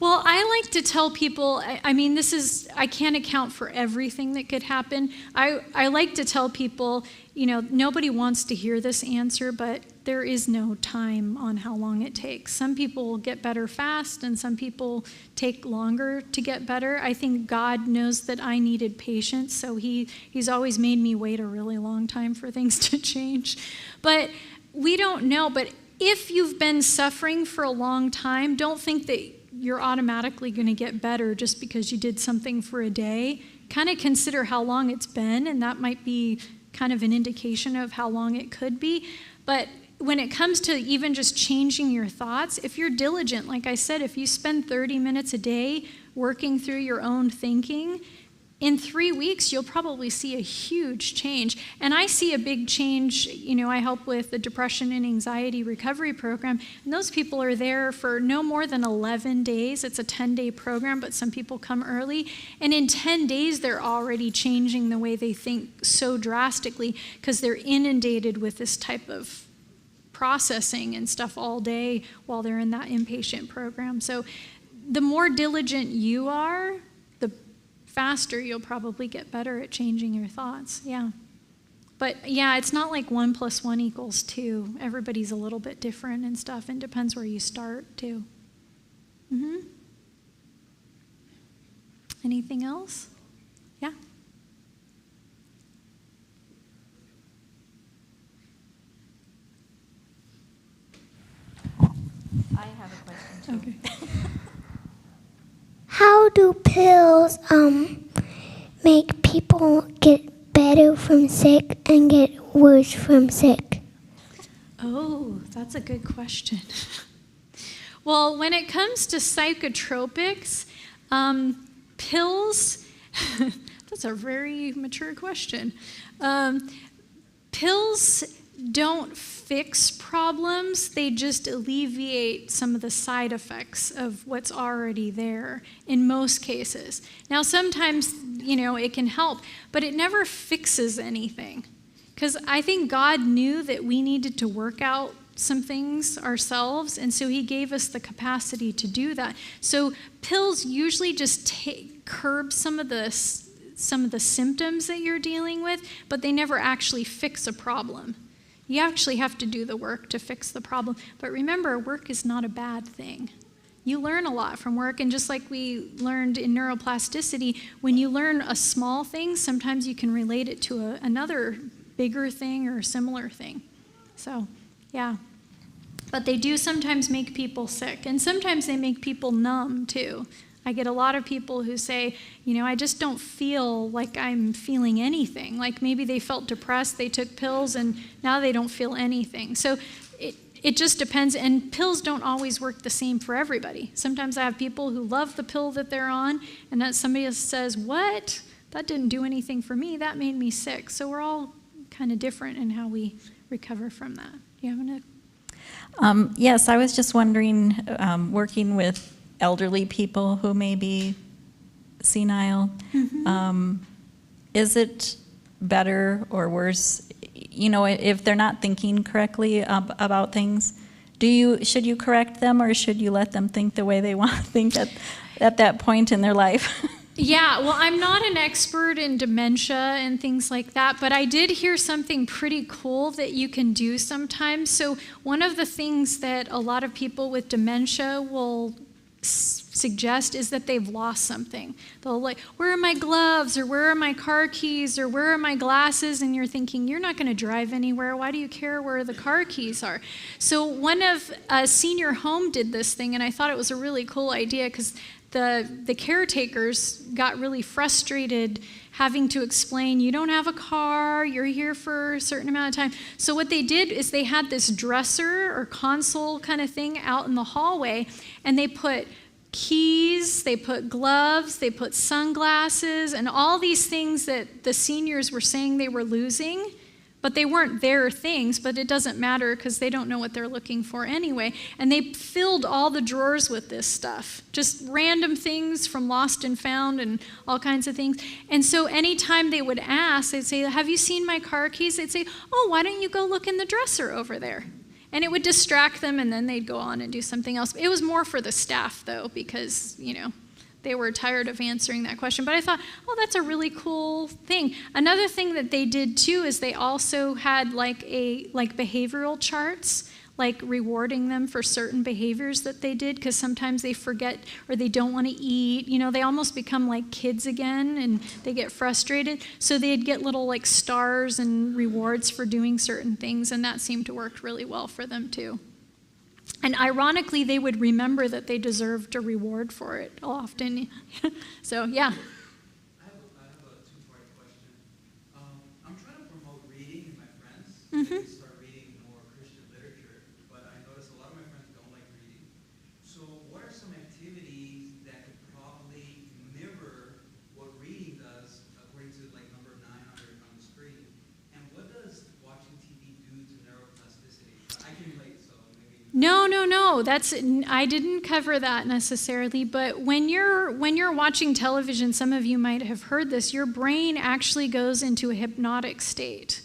Well, I like to tell people, I can't account for everything that could happen. I like to tell people, nobody wants to hear this answer, but there is no time on how long it takes. Some people get better fast, and some people take longer to get better. I think God knows that I needed patience, so He's always made me wait a really long time for things to change. But we don't know. But if you've been suffering for a long time, don't think that you're automatically going to get better just because you did something for a day. Kind of consider how long it's been, and that might be kind of an indication of how long it could be. But when it comes to even just changing your thoughts, if you're diligent, like I said, if you spend 30 minutes a day working through your own thinking, in 3 weeks, you'll probably see a huge change. And I see a big change. I help with the depression and anxiety recovery program, and those people are there for no more than 11 days. It's a 10-day program, but some people come early. And in 10 days, they're already changing the way they think so drastically because they're inundated with this type of processing and stuff all day while they're in that inpatient program. So the more diligent you are, the faster you'll probably get better at changing your thoughts. Yeah. But yeah, it's not like 1 + 1 = 2. Everybody's a little bit different and stuff, and depends where you start too. Anything else? Yeah. I have a question too. Okay. How do pills make people get better from sick and get worse from sick? Oh, that's a good question. Well, when it comes to psychotropics, pills, that's a very mature question. Pills don't fix problems, they just alleviate some of the side effects of what's already there in most cases. Now, sometimes, it can help, but it never fixes anything. Because I think God knew that we needed to work out some things ourselves, and so He gave us the capacity to do that. So pills usually just curb some of the symptoms that you're dealing with, but they never actually fix a problem. You actually have to do the work to fix the problem. But remember, work is not a bad thing. You learn a lot from work, and just like we learned in neuroplasticity, when you learn a small thing, sometimes you can relate it to another bigger thing or a similar thing. So, yeah. But they do sometimes make people sick, and sometimes they make people numb too. I get a lot of people who say, I just don't feel like I'm feeling anything. Like maybe they felt depressed, they took pills, and now they don't feel anything. So it just depends, and pills don't always work the same for everybody. Sometimes I have people who love the pill that they're on, and that somebody else says, what? That didn't do anything for me, that made me sick. So we're all kind of different in how we recover from that. You have Yes, I was just wondering, working with elderly people who may be senile, is it better or worse, if they're not thinking correctly about things? Should you correct them, or should you let them think the way they want to think at that point in their life? Yeah, well, I'm not an expert in dementia and things like that, but I did hear something pretty cool that you can do sometimes. So one of the things that a lot of people with dementia will suggest is that they've lost something. They'll like, where are my gloves, or where are my car keys, or where are my glasses? And you're thinking, you're not going to drive anywhere. Why do you care where the car keys are? So one of a senior home did this thing, and I thought it was a really cool idea because the caretakers got really frustrated having to explain, you don't have a car, you're here for a certain amount of time. So what they did is they had this dresser or console kind of thing out in the hallway, and they put keys, they put gloves, they put sunglasses, and all these things that the seniors were saying they were losing, but they weren't their things, but it doesn't matter because they don't know what they're looking for anyway. And they filled all the drawers with this stuff, just random things from lost and found and all kinds of things. And so anytime they would ask, they'd say, have you seen my car keys? They'd say, oh, why don't you go look in the dresser over there? And it would distract them, and then they'd go on and do something else. It was more for the staff, though, because, they were tired of answering that question. But I thought, oh, that's a really cool thing. Another thing that they did, too, is they also had like behavioral charts, like rewarding them for certain behaviors that they did, because sometimes they forget or they don't want to eat. They almost become like kids again, and they get frustrated. So they'd get little like stars and rewards for doing certain things, and that seemed to work really well for them, too. And ironically, they would remember that they deserved a reward for it often. So, yeah. I have a two-part question. I'm trying to promote reading in my friends. Mm-hmm. They start reading more Christian literature, but I notice a lot of my friends don't like reading. So what are some activities that could probably mirror what reading does, according to like number 9 on the screen? And what does watching TV do to neuroplasticity? I can relate, so maybe... No. I didn't cover that necessarily, but when you're watching television, some of you might have heard this, your brain actually goes into a hypnotic state.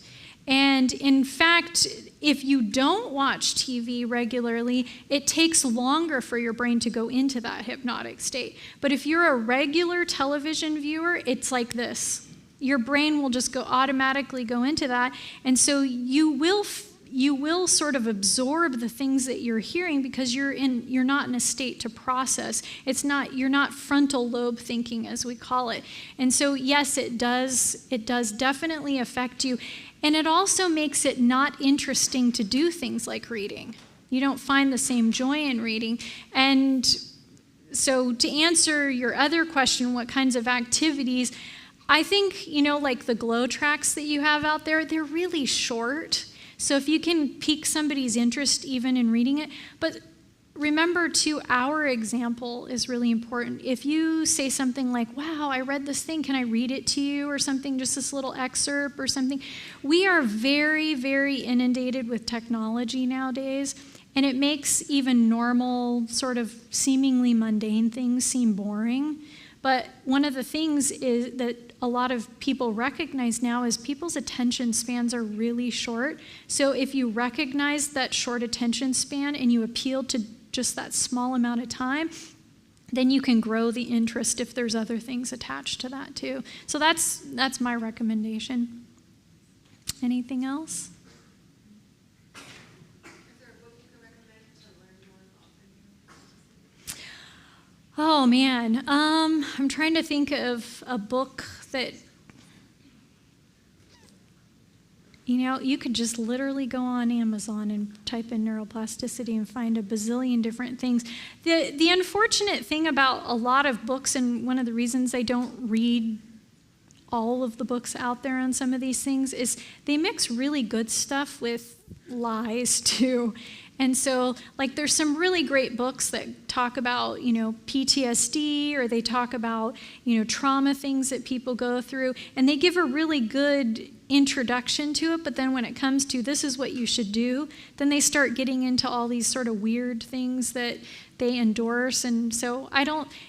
And in fact, if you don't watch TV regularly, it takes longer for your brain to go into that hypnotic state. But if you're a regular television viewer, it's like this. Your brain will just automatically go into that, and so you will sort of absorb the things that you're hearing because you're not in a state to process. You're not frontal lobe thinking, as we call it. And so yes, it does definitely affect you. And it also makes it not interesting to do things like reading. You don't find the same joy in reading. And so to answer your other question, what kinds of activities, I think, like the glow tracks that you have out there, they're really short. So if you can pique somebody's interest even in reading it, but remember too, our example is really important. If you say something like, wow, I read this thing, can I read it to you, or something, just this little excerpt or something. We are very, very inundated with technology nowadays, and it makes even normal, sort of seemingly mundane things seem boring. But one of the things is that a lot of people recognize now is people's attention spans are really short. So if you recognize that short attention span and you appeal to just that small amount of time, then you can grow the interest if there's other things attached to that too. So that's my recommendation. Anything else? Oh man, I'm trying to think of a book that, You know, you could just literally go on Amazon and type in neuroplasticity and find a bazillion different things. The unfortunate thing about a lot of books, and one of the reasons I don't read all of the books out there on some of these things, is they mix really good stuff with lies too. And so, like, there's some really great books that talk about, you know, PTSD, or they talk about, you know, trauma things that people go through, and they give a really good introduction to it, but then when it comes to this is what you should do, then they start getting into all these sort of weird things that they endorse. And so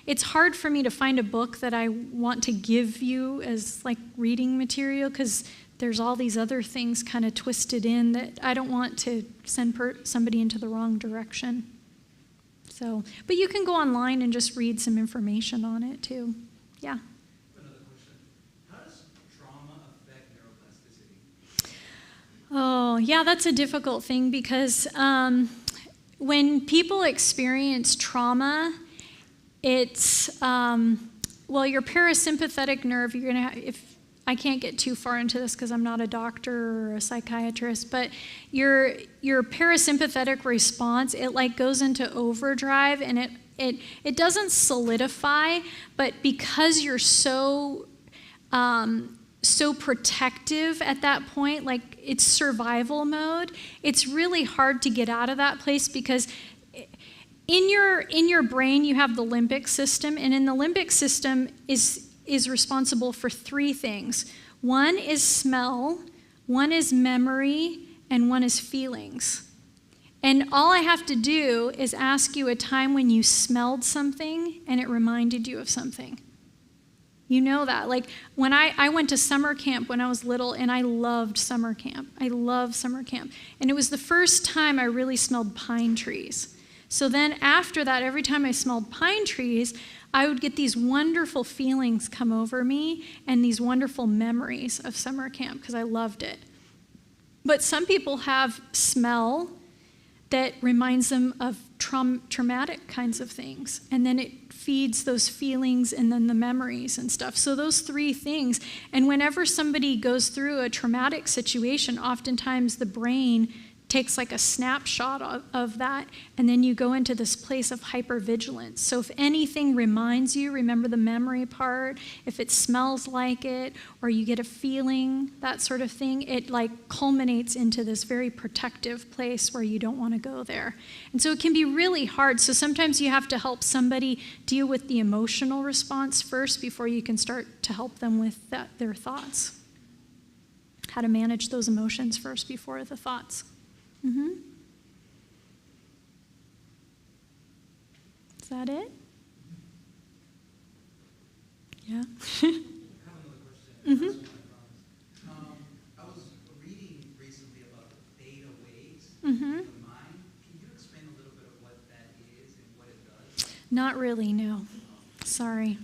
it's hard for me to find a book that I want to give you as like reading material, because there's all these other things kind of twisted in that I don't want to send somebody into the wrong direction. So, but you can go online and just read some information on it too. Yeah. Another question. How does trauma affect neuroplasticity? Oh, yeah, that's a difficult thing, because when people experience trauma, it's, your parasympathetic nerve, you're going to have, I can't get too far into this because I'm not a doctor or a psychiatrist, but your parasympathetic response, it like goes into overdrive, and it doesn't solidify, but because you're so protective at that point, like it's survival mode, it's really hard to get out of that place, because in your brain you have the limbic system, and in the limbic system is responsible for three things. One is smell, one is memory, and one is feelings. And all I have to do is ask you a time when you smelled something and it reminded you of something. You know that. Like when I went to summer camp when I was little, and I loved summer camp. I love summer camp. And it was the first time I really smelled pine trees. So then after that, every time I smelled pine trees, I would get these wonderful feelings come over me and these wonderful memories of summer camp, because I loved it. But some people have smell that reminds them of traumatic kinds of things, and then it feeds those feelings and then the memories and stuff. So those three things, and whenever somebody goes through a traumatic situation, oftentimes the brain takes like a snapshot of that, and then you go into this place of hypervigilance. So if anything reminds you, remember the memory part. If it smells like it, or you get a feeling, that sort of thing, it like culminates into this very protective place where you don't want to go there. And so it can be really hard. So sometimes you have to help somebody deal with the emotional response first before you can start to help them with their thoughts. How to manage those emotions first before the thoughts. Mm-hmm. Is that it? Yeah. I have another question. Mm-hmm. I was reading recently about the theta waves Mm-hmm. in the mind. Can you explain a little bit of what that is and what it does? Not really, no. Sorry.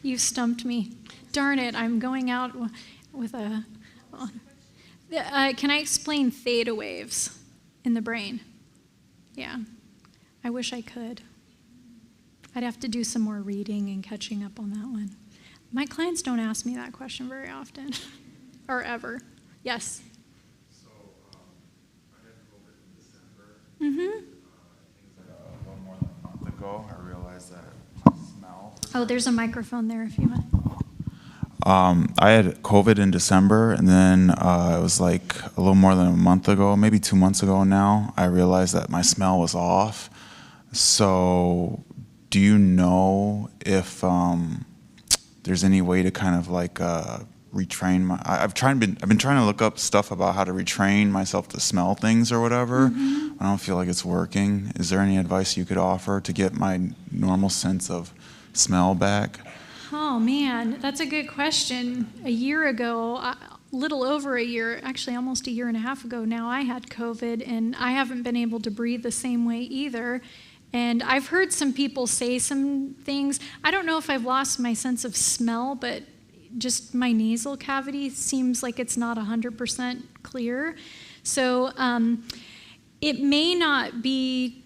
You stumped me. Darn it, I'm going out with a... can I explain theta waves in the brain? Yeah, I wish I could. I'd have to do some more reading and catching up on that one. My clients don't ask me that question very often, or ever. Yes? So, I had COVID in December. Mm-hmm. A little more than a month ago, I realized that my smell... Oh, there's a microphone there if you want. I had COVID in December, and then it was like a little more than a month ago, maybe 2 months ago now, I realized that my smell was off. So do you know if there's any way to kind of like retrain my... I've been trying to look up stuff about how to retrain myself to smell things or whatever. Mm-hmm. I don't feel like it's working. Is there any advice you could offer to get my normal sense of smell back? Oh, man, that's a good question. A year ago, little over a year, actually almost a year and a half ago now, I had COVID, and I haven't been able to breathe the same way either. And I've heard some people say some things. I don't know if I've lost my sense of smell, but just my nasal cavity seems like it's not 100% clear. So it may not be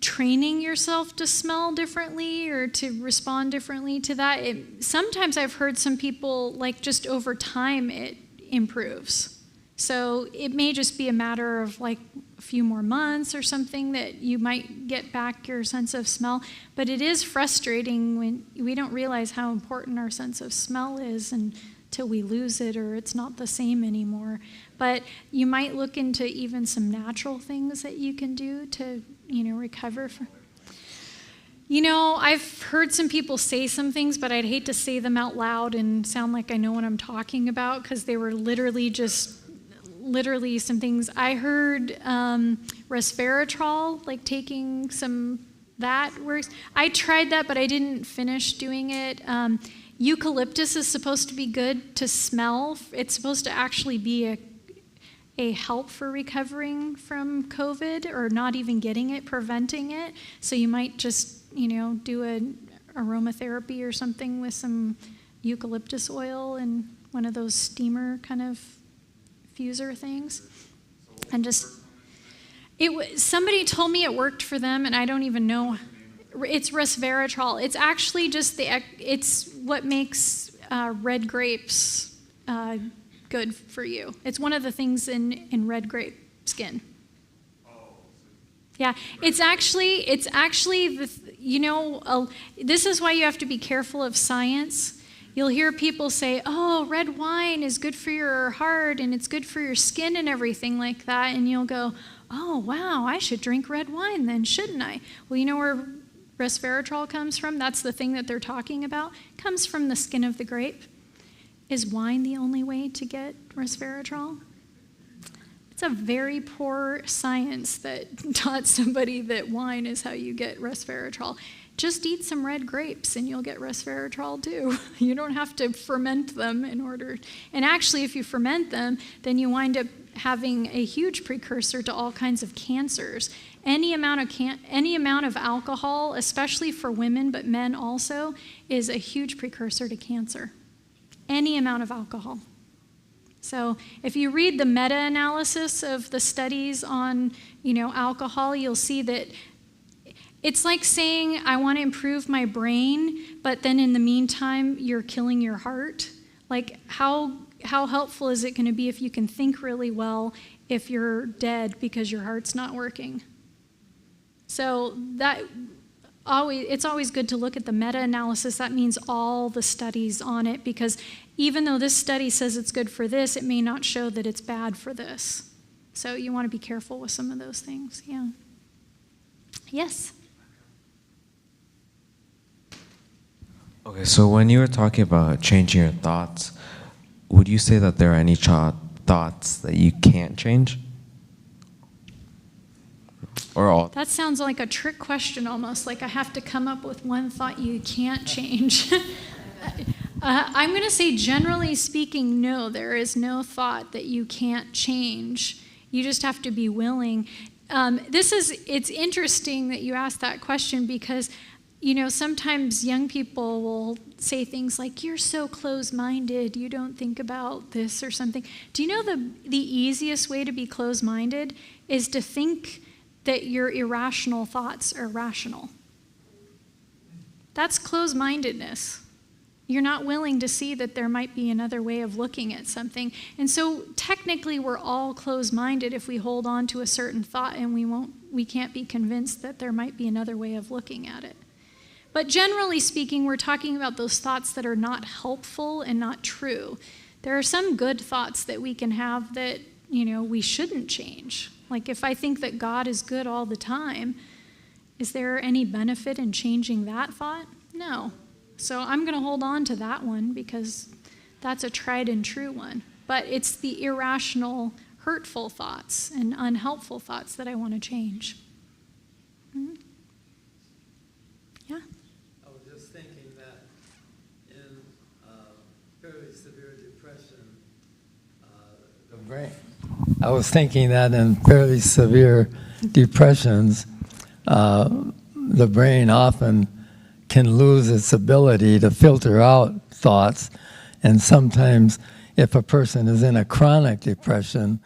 training yourself to smell differently or to respond differently to that. Sometimes I've heard some people, like just over time, it improves. So it may just be a matter of like a few more months or something that you might get back your sense of smell. But it is frustrating when we don't realize how important our sense of smell is until we lose it or it's not the same anymore. But you might look into even some natural things that you can do to, recover from. I've heard some people say some things, but I'd hate to say them out loud and sound like I know what I'm talking about because they were literally some things. I heard resveratrol, like taking that works. I tried that, but I didn't finish doing it. Eucalyptus is supposed to be good to smell. It's supposed to actually be a help for recovering from COVID or not even getting it, preventing it. So you might just, do an aromatherapy or something with some eucalyptus oil and one of those steamer kind of fuser things. And somebody told me it worked for them, and I don't even know. It's resveratrol. It's actually just it's what makes red grapes good for you. It's one of the things in red grape skin. Yeah, it's actually this is why you have to be careful of science. You'll hear people say, oh, red wine is good for your heart and it's good for your skin and everything like that. And you'll go, oh, wow, I should drink red wine then, shouldn't I? Well, you know where resveratrol comes from? That's the thing that they're talking about. It comes from the skin of the grape. Is wine the only way to get resveratrol? It's a very poor science that taught somebody that wine is how you get resveratrol. Just eat some red grapes and you'll get resveratrol too. You don't have to ferment them in order. And actually, if you ferment them, then you wind up having a huge precursor to all kinds of cancers. Any amount of alcohol, especially for women, but men also, is a huge precursor to cancer. Any amount of alcohol. So if you read the meta-analysis of the studies on, alcohol, you'll see that it's like saying, I want to improve my brain, but then in the meantime, you're killing your heart. Like, how helpful is it going to be if you can think really well if you're dead because your heart's not working? So it's always good to look at the meta-analysis. That means all the studies on it, because even though this study says it's good for this, it may not show that it's bad for this. So you want to be careful with some of those things. Yeah. Yes? Okay, so when you were talking about changing your thoughts, would you say that there are any thoughts that you can't change? Or all? That sounds like a trick question almost, like I have to come up with one thought you can't change. I'm going to say, generally speaking, no, there is no thought that you can't change. You just have to be willing. It's interesting that you asked that question because, sometimes young people will say things like, you're so close-minded, you don't think about this or something. Do you know the easiest way to be close-minded is to think that your irrational thoughts are rational? That's close-mindedness. You're not willing to see that there might be another way of looking at something. And so technically we're all closed-minded if we hold on to a certain thought and we can't be convinced that there might be another way of looking at it. But generally speaking, we're talking about those thoughts that are not helpful and not true. There are some good thoughts that we can have that, we shouldn't change. Like if I think that God is good all the time, is there any benefit in changing that thought? No. So I'm going to hold on to that one because that's a tried and true one. But it's the irrational, hurtful thoughts and unhelpful thoughts that I want to change. Mm-hmm. Yeah? I was just thinking that in fairly severe depression, the brain. I was thinking that in fairly severe depressions, the brain often can lose its ability to filter out thoughts. And sometimes if a person is in a chronic depression,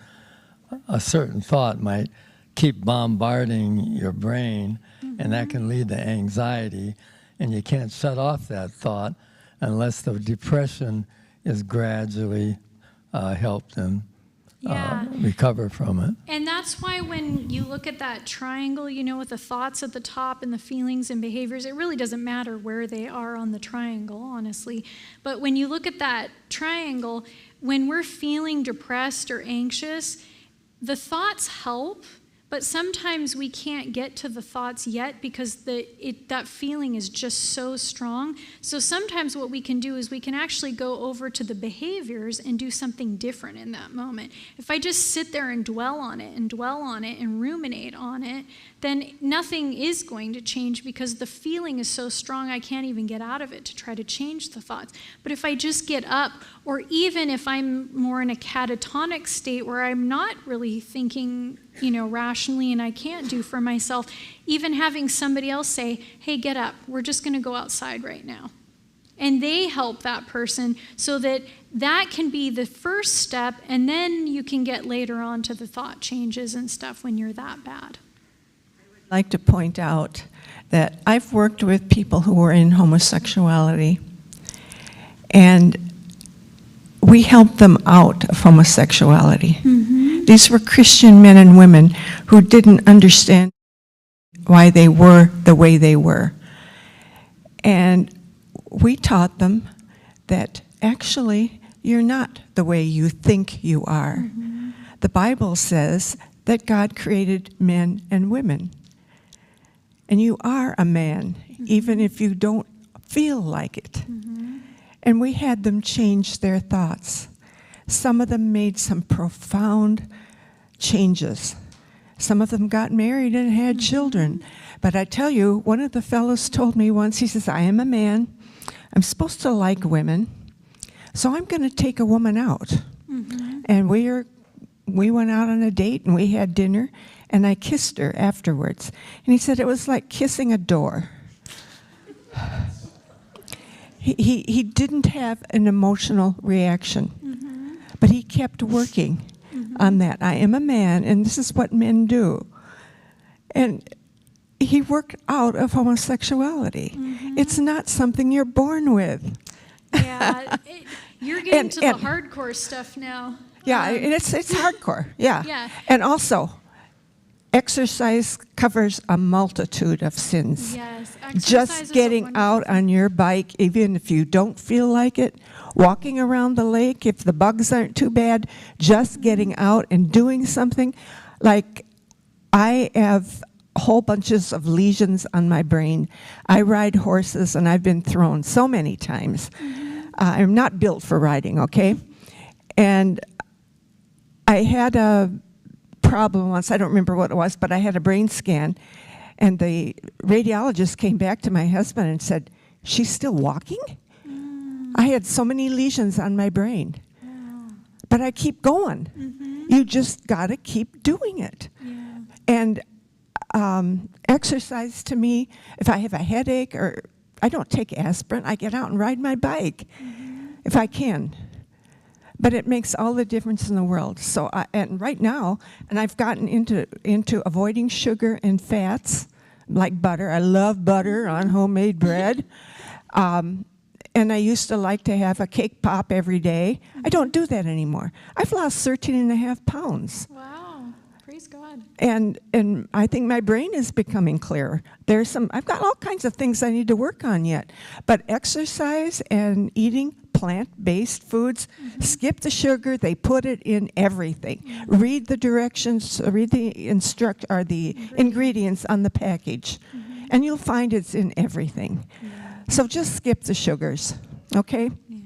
a certain thought might keep bombarding your brain, and that can lead to anxiety. And you can't shut off that thought unless the depression is gradually help them Yeah. recover from it. And that's why when you look at that triangle, you know, with the thoughts at the top and the feelings and behaviors, it really doesn't matter where they are on the triangle, honestly. But when you look at that triangle, when we're feeling depressed or anxious, the thoughts help, but sometimes we can't get to the thoughts yet because that feeling is just so strong. So sometimes what we can do is we can actually go over to the behaviors and do something different in that moment. If I just sit there and dwell on it and ruminate on it, then nothing is going to change because the feeling is so strong I can't even get out of it to try to change the thoughts. But if I just get up, or even if I'm more in a catatonic state where I'm not really thinking, you know, rationally and I can't do for myself, even having somebody else say, hey, get up, we're just going to go outside right now. And they help that person so that that can be the first step, and then you can get later on to the thought changes and stuff when you're that bad. I'd like to point out that I've worked with people who were in homosexuality, and we helped them out of homosexuality. Mm-hmm. These were Christian men and women who didn't understand why they were the way they were. And we taught them that actually you're not the way you think you are. Mm-hmm. The Bible says that God created men and women. And you are a man, mm-hmm. even if you don't feel like it. Mm-hmm. And we had them change their thoughts. Some of them made some profound changes. Some of them got married and had mm-hmm. children. But I tell you, one of the fellows told me once, he says, I am a man. I'm supposed to like women. So I'm going to take a woman out. Mm-hmm. And we went out on a date and we had dinner. And I kissed her afterwards. And he said it was like kissing a door. He didn't have an emotional reaction, mm-hmm. but he kept working mm-hmm. on that. I am a man, and this is what men do. And he worked out of homosexuality. Mm-hmm. It's not something you're born with. Yeah, you're getting to the hardcore stuff now. Yeah, it's hardcore, yeah. Yeah. And also, exercise covers a multitude of sins. Yes, just getting out on your bike, even if you don't feel like it, walking around the lake, if the bugs aren't too bad, just getting out and doing something. Like, I have whole bunches of lesions on my brain. I ride horses, and I've been thrown so many times. Mm-hmm. I'm not built for riding, okay? And I had a problem once, I don't remember what it was, but I had a brain scan, and the radiologist came back to my husband and said, she's still walking? I had so many lesions on my brain. Wow. But I keep going. Mm-hmm. You just got to keep doing it. Yeah. And exercise to me, if I have a headache, or I don't take aspirin, I get out and ride my bike if I can. But it makes all the difference in the world. So, and right now, and I've gotten into avoiding sugar and fats, like butter. I love butter on homemade bread. And I used to like to have a cake pop every day. I don't do that anymore. I've lost 13.5 pounds. Wow, praise God. And I think my brain is becoming clearer. I've got all kinds of things I need to work on yet. But exercise and eating plant-based foods, mm-hmm. skip the sugar, they put it in everything. Mm-hmm. Read the directions, read the ingredients on the package, mm-hmm. and you'll find it's in everything. Yeah. So just skip the sugars, okay? Yeah.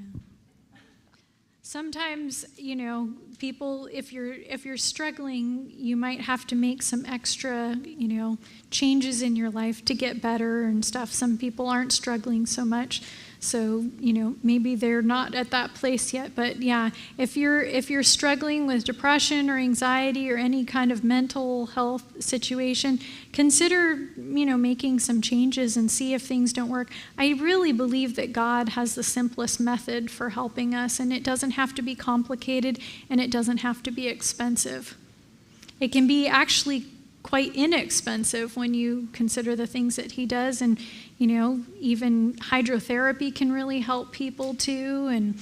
Sometimes, you know, people, if you're struggling, you might have to make some extra, you know, changes in your life to get better and stuff. Some people aren't struggling so much. So, you know, maybe they're not at that place yet. But yeah, if you're struggling with depression or anxiety or any kind of mental health situation, consider, you know, making some changes and see if things don't work. I really believe that God has the simplest method for helping us, and it doesn't have to be complicated, and it doesn't have to be expensive. It can be actually quite inexpensive when you consider the things that he does. And, you know, even hydrotherapy can really help people too. And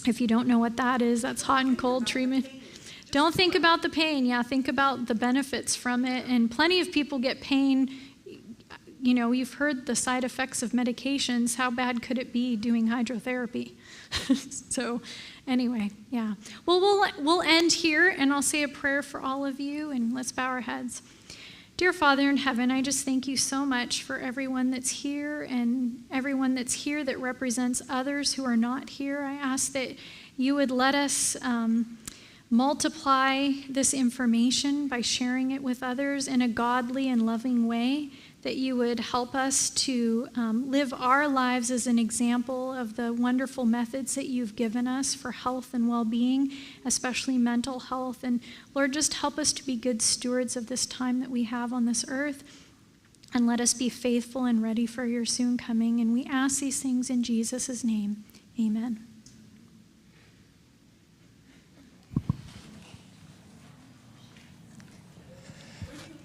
If you don't know what that is, that's hot and cold treatment. Don't think about the pain. Yeah, think about the benefits from it. And plenty of people get pain. You know, you've heard the side effects of medications. How bad could it be doing hydrotherapy? So anyway, yeah. Well, we'll end here, and I'll say a prayer for all of you, and let's bow our heads. Dear Father in heaven, I just thank you so much for everyone that's here and everyone that's here that represents others who are not here. I ask that you would let us multiply this information by sharing it with others in a godly and loving way, that you would help us to live our lives as an example of the wonderful methods that you've given us for health and well-being, especially mental health. And Lord, just help us to be good stewards of this time that we have on this earth, and let us be faithful and ready for your soon coming. And we ask these things in Jesus' name. Amen.